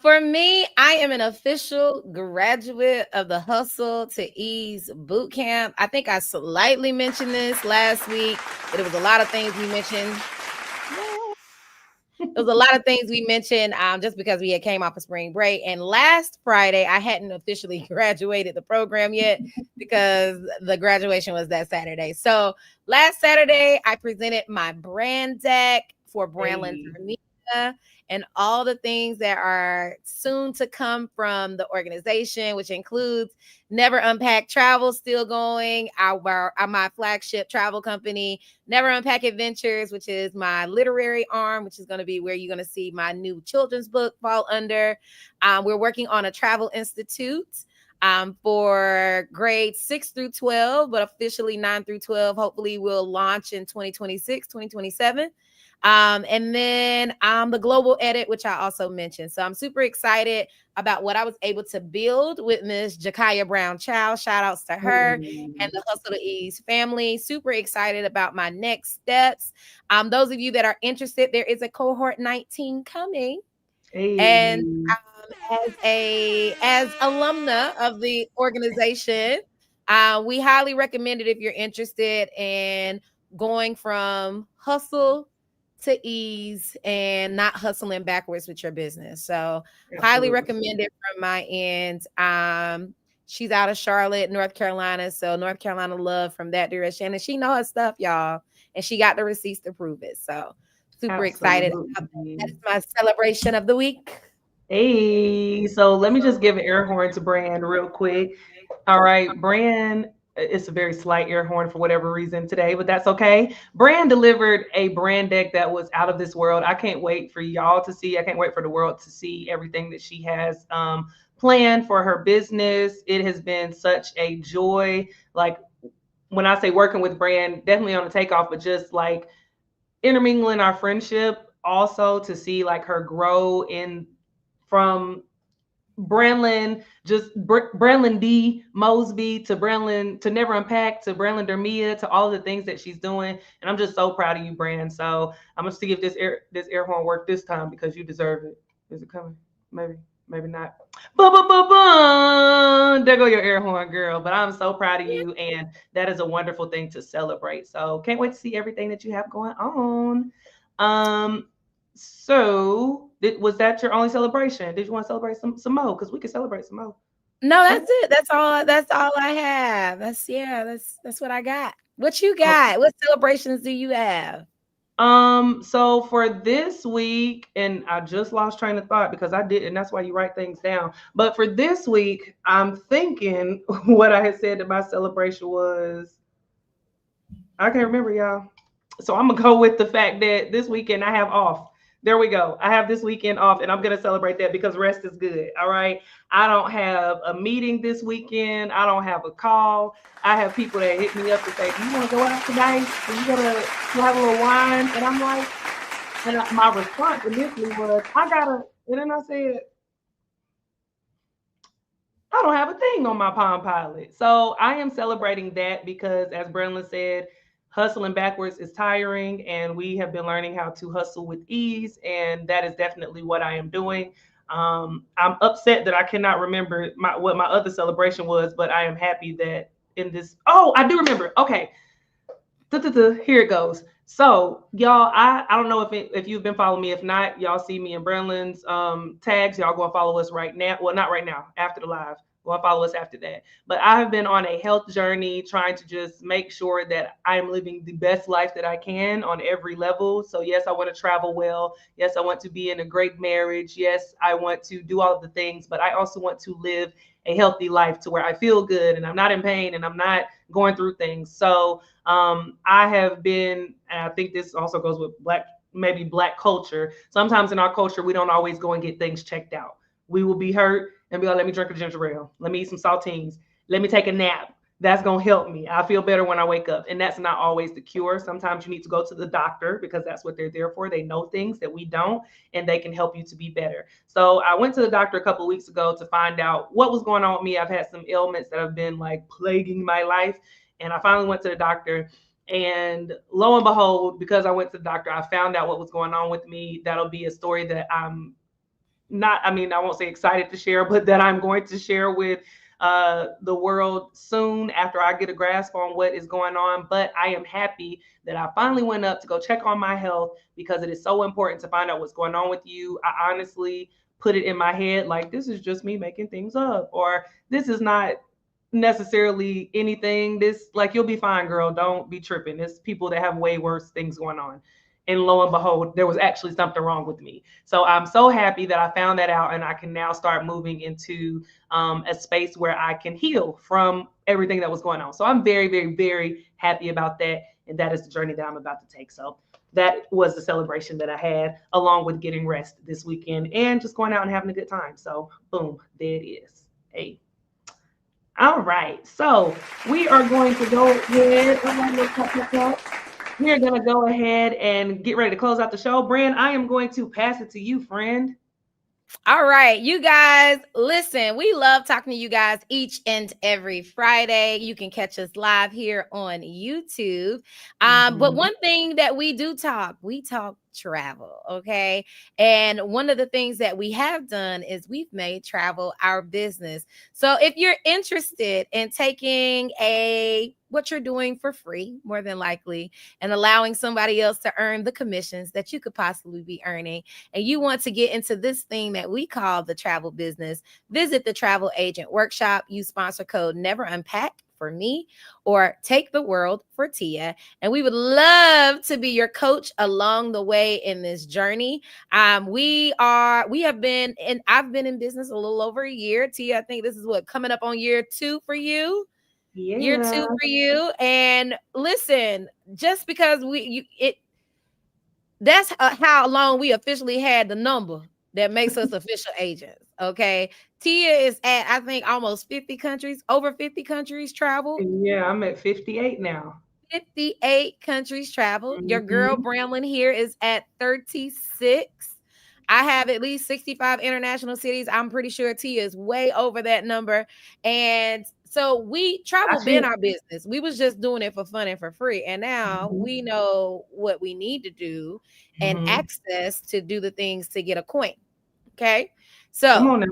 For me, I am an official graduate of the Hustle to Ease boot camp. I think I slightly mentioned this last week, but it was a lot of things we mentioned. There was a lot of things we mentioned just because we had came off of spring break. And last Friday, I hadn't officially graduated the program yet because the graduation was that Saturday. So last Saturday, I presented my brand deck for Brandlin Hey. Termina and all the things that are soon to come from the organization, which includes Never Unpack Travel still going, my flagship travel company, Never Unpack Adventures, which is my literary arm, which is going to be where you're going to see my new children's book fall under. We're working on a travel institute for grades 6 through 12, but officially 9 through 12. Hopefully we'll launch in 2026, 2027. And then the global edit, which I also mentioned. So I'm super excited about what I was able to build with Miss Jakaya Brown Chow. Shout outs to her and the Hustle to Ease family. Super excited about my next steps. Those of you that are interested, there is a cohort 19 coming. Hey. And as alumna of the organization, We highly recommend it if you're interested in going from hustle to ease and not hustling backwards with your business. So highly Absolutely. recommend it from my end. She's out of Charlotte, North Carolina. So North Carolina love from that direction. And she know her stuff, y'all. And she got the receipts to prove it. So super excited about that. That Absolutely. is my celebration of the week. Hey, so let me just give an air horn to Brand real quick. All right, Brand, it's a very slight air horn for whatever reason today, but that's okay. Brand delivered a brand deck that was out of this world. I can't wait for y'all to see. I can't wait for the world to see everything that she has planned for her business. It has been such a joy. Like when I say working with Brand, definitely on the takeoff, but just like intermingling our friendship also to see like her grow in from Brandlin D Mosby to Brandlin to Never Unpack to Brandlin Dermia to all of the things that she's doing. And I'm just so proud of you, Brand. So I'm gonna see if this air horn work this time because you deserve it. Is it coming? Maybe, maybe not. There go your air horn, girl. But I'm so proud of you, and that is a wonderful thing to celebrate. So can't wait to see everything that you have going on. Um, was that your only celebration? Did you want to celebrate some more? Because we can celebrate some more. No, that's it. That's all I have. That's what I got. What you got? What celebrations do you have? So for this week, and I just lost train of thought because I did, and that's why you write things down. But for this week, I'm thinking what I had said that my celebration was. I can't remember, y'all. So I'm gonna go with the fact that this weekend I have off. There we go. I have this weekend off, and I'm gonna celebrate that because rest is good. All right. I don't have a meeting this weekend. I don't have a call. I have people that hit me up to say, "Do you want to go out tonight? Are you gonna have a little wine?" And I'm like, my response initially was, "I gotta." And then I said, I don't have a thing on my Palm Pilot. So I am celebrating that because, as Brenlin said, hustling backwards is tiring, and we have been learning how to hustle with ease, and that is definitely what I am doing. I'm upset that I cannot remember what my other celebration was, but I am happy that in this. Oh, I do remember. Okay, here it goes. So y'all, I don't know if you've been following me. If not, y'all see me in Brenlin's tags. Y'all go and follow us right now. Well, not right now. After the live, go and follow us after that. But I have been on a health journey, trying to just make sure that I am living the best life that I can on every level. So yes, I want to travel well. Yes, I want to be in a great marriage. Yes, I want to do all of the things, but I also want to live a healthy life to where I feel good and I'm not in pain and I'm not going through things. So I have been, and I think this also goes with maybe black culture. Sometimes in our culture, we don't always go and get things checked out. We will be hurt and be like, let me drink a ginger ale. Let me eat some saltines. Let me take a nap. That's going to help me. I feel better when I wake up. And that's not always the cure. Sometimes you need to go to the doctor because that's what they're there for. They know things that we don't, and they can help you to be better. So I went to the doctor a couple of weeks ago to find out what was going on with me. I've had some ailments that have been like plaguing my life. And I finally went to the doctor. And lo and behold, because I went to the doctor, I found out what was going on with me. That'll be a story that I'm not, I mean, I won't say excited to share, but that I'm going to share with the world soon after I get a grasp on what is going on. But I am happy that I finally went up to go check on my health because it is so important to find out what's going on with you. I honestly put it in my head like this is just me making things up, or this is not necessarily anything. This, like, you'll be fine, girl. Don't be tripping. There's people that have way worse things going on. And lo and behold, there was actually something wrong with me. So I'm so happy that I found that out, and I can now start moving into a space where I can heal from everything that was going on. So I'm very, very, very happy about that. And that is the journey that I'm about to take. So that was the celebration that I had, along with getting rest this weekend and just going out and having a good time. So boom, there it is. Hey. All right. So we are going to go ahead. We're going to go ahead and get ready to close out the show. Brand, I am going to pass it to you, friend. All right, you guys, listen, we love talking to you guys each and every Friday. You can catch us live here on YouTube. But one thing that we talk travel, okay? And one of the things that we have done is we've made travel our business. So if you're interested in taking what you're doing for free, more than likely, and allowing somebody else to earn the commissions that you could possibly be earning, and you want to get into this thing that we call the travel business, visit the Travel Agent Workshop. Use sponsor code Never Unpack for me, or Take the World for Tia. And we would love to be your coach along the way in this journey. I've been in business a little over a year. Tia, I think this is coming up on year 2 for you. Yeah. Year 2 for you. And listen, just because that's how long we officially had the number that makes us official agents. Okay. Tia is at, I think, almost 50 countries, over 50 countries traveled. Yeah, I'm at 58 now. 58 countries traveled. Your girl Bramlin here is at 36. I have at least 65 international cities. I'm pretty sure Tia is way over that number. And so travel been our business. We was just doing it for fun and for free. And now we know what we need to do and access to do the things to get a coin. Okay. So come on now.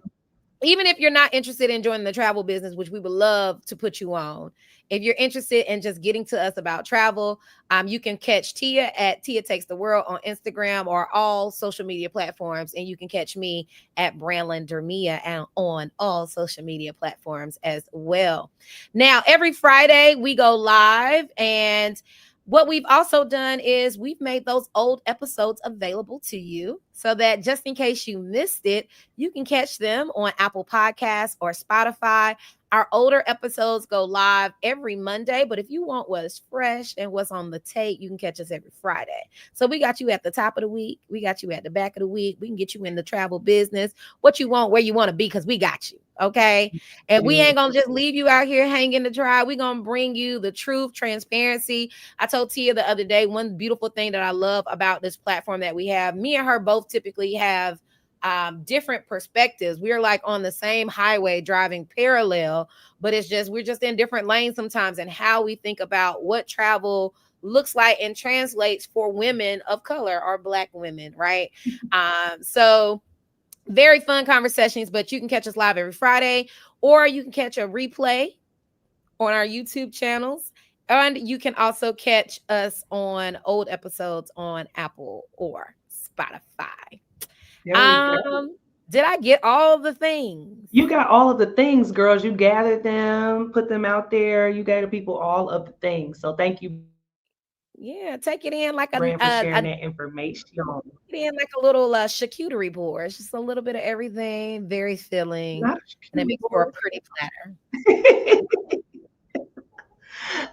Even if you're not interested in joining the travel business, which we would love to put you on, if you're interested in just getting to us about travel, you can catch Tia at Tia Takes the World on Instagram or all social media platforms. And you can catch me at Branlin Dermia and on all social media platforms as well. Now, every Friday we go live, and what we've also done is we've made those old episodes available to you so that just in case you missed it, you can catch them on Apple Podcasts or Spotify. Our older episodes go live every Monday, but if you want what's fresh and what's on the tape, you can catch us every Friday. So we got you at the top of the week. We got you at the back of the week. We can get you in the travel business, what you want, where you want to be, because we got you. Okay. And we ain't going to just leave you out here hanging to dry. We're going to bring you the truth, transparency. I told Tia the other day, one beautiful thing that I love about this platform that we have, me and her both typically have different perspectives. We're like on the same highway driving parallel, but we're just in different lanes sometimes, and how we think about what travel looks like and translates for women of color or Black women. Right. So very fun conversations, but you can catch us live every Friday, or you can catch a replay on our YouTube channels. And you can also catch us on old episodes on Apple or Spotify. Did I get all the things? You got all of the things, girls. You gathered them, put them out there. You gave people all of the things. So thank you. Yeah, take it in like for sharing that information. Take it in like a little charcuterie board. It's just a little bit of everything, very filling, and it makes for a pretty platter.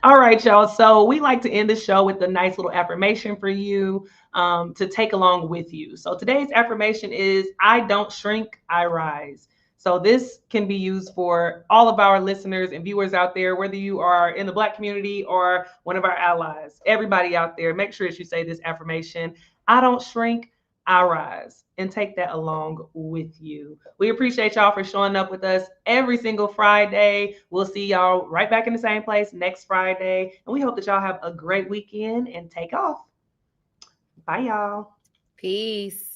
All right, y'all. So we like to end the show with a nice little affirmation for you to take along with you. So today's affirmation is, I don't shrink, I rise. So this can be used for all of our listeners and viewers out there, whether you are in the Black community or one of our allies. Everybody out there, make sure that you say this affirmation, I don't shrink, I rise, and take that along with you. We appreciate y'all for showing up with us every single Friday. We'll see y'all right back in the same place next Friday. And we hope that y'all have a great weekend and take off. Bye, y'all. Peace.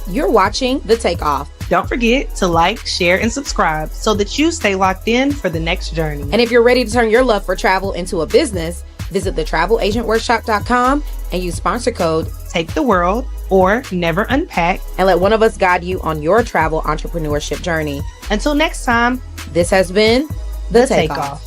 You're watching The Takeoff. Don't forget to like, share, and subscribe so that you stay locked in for the next journey. And if you're ready to turn your love for travel into a business, visit thetravelagenworkshop.com and use sponsor code Take the World or Never Unpack, and let one of us guide you on your travel entrepreneurship journey. Until next time, this has been The Takeoff.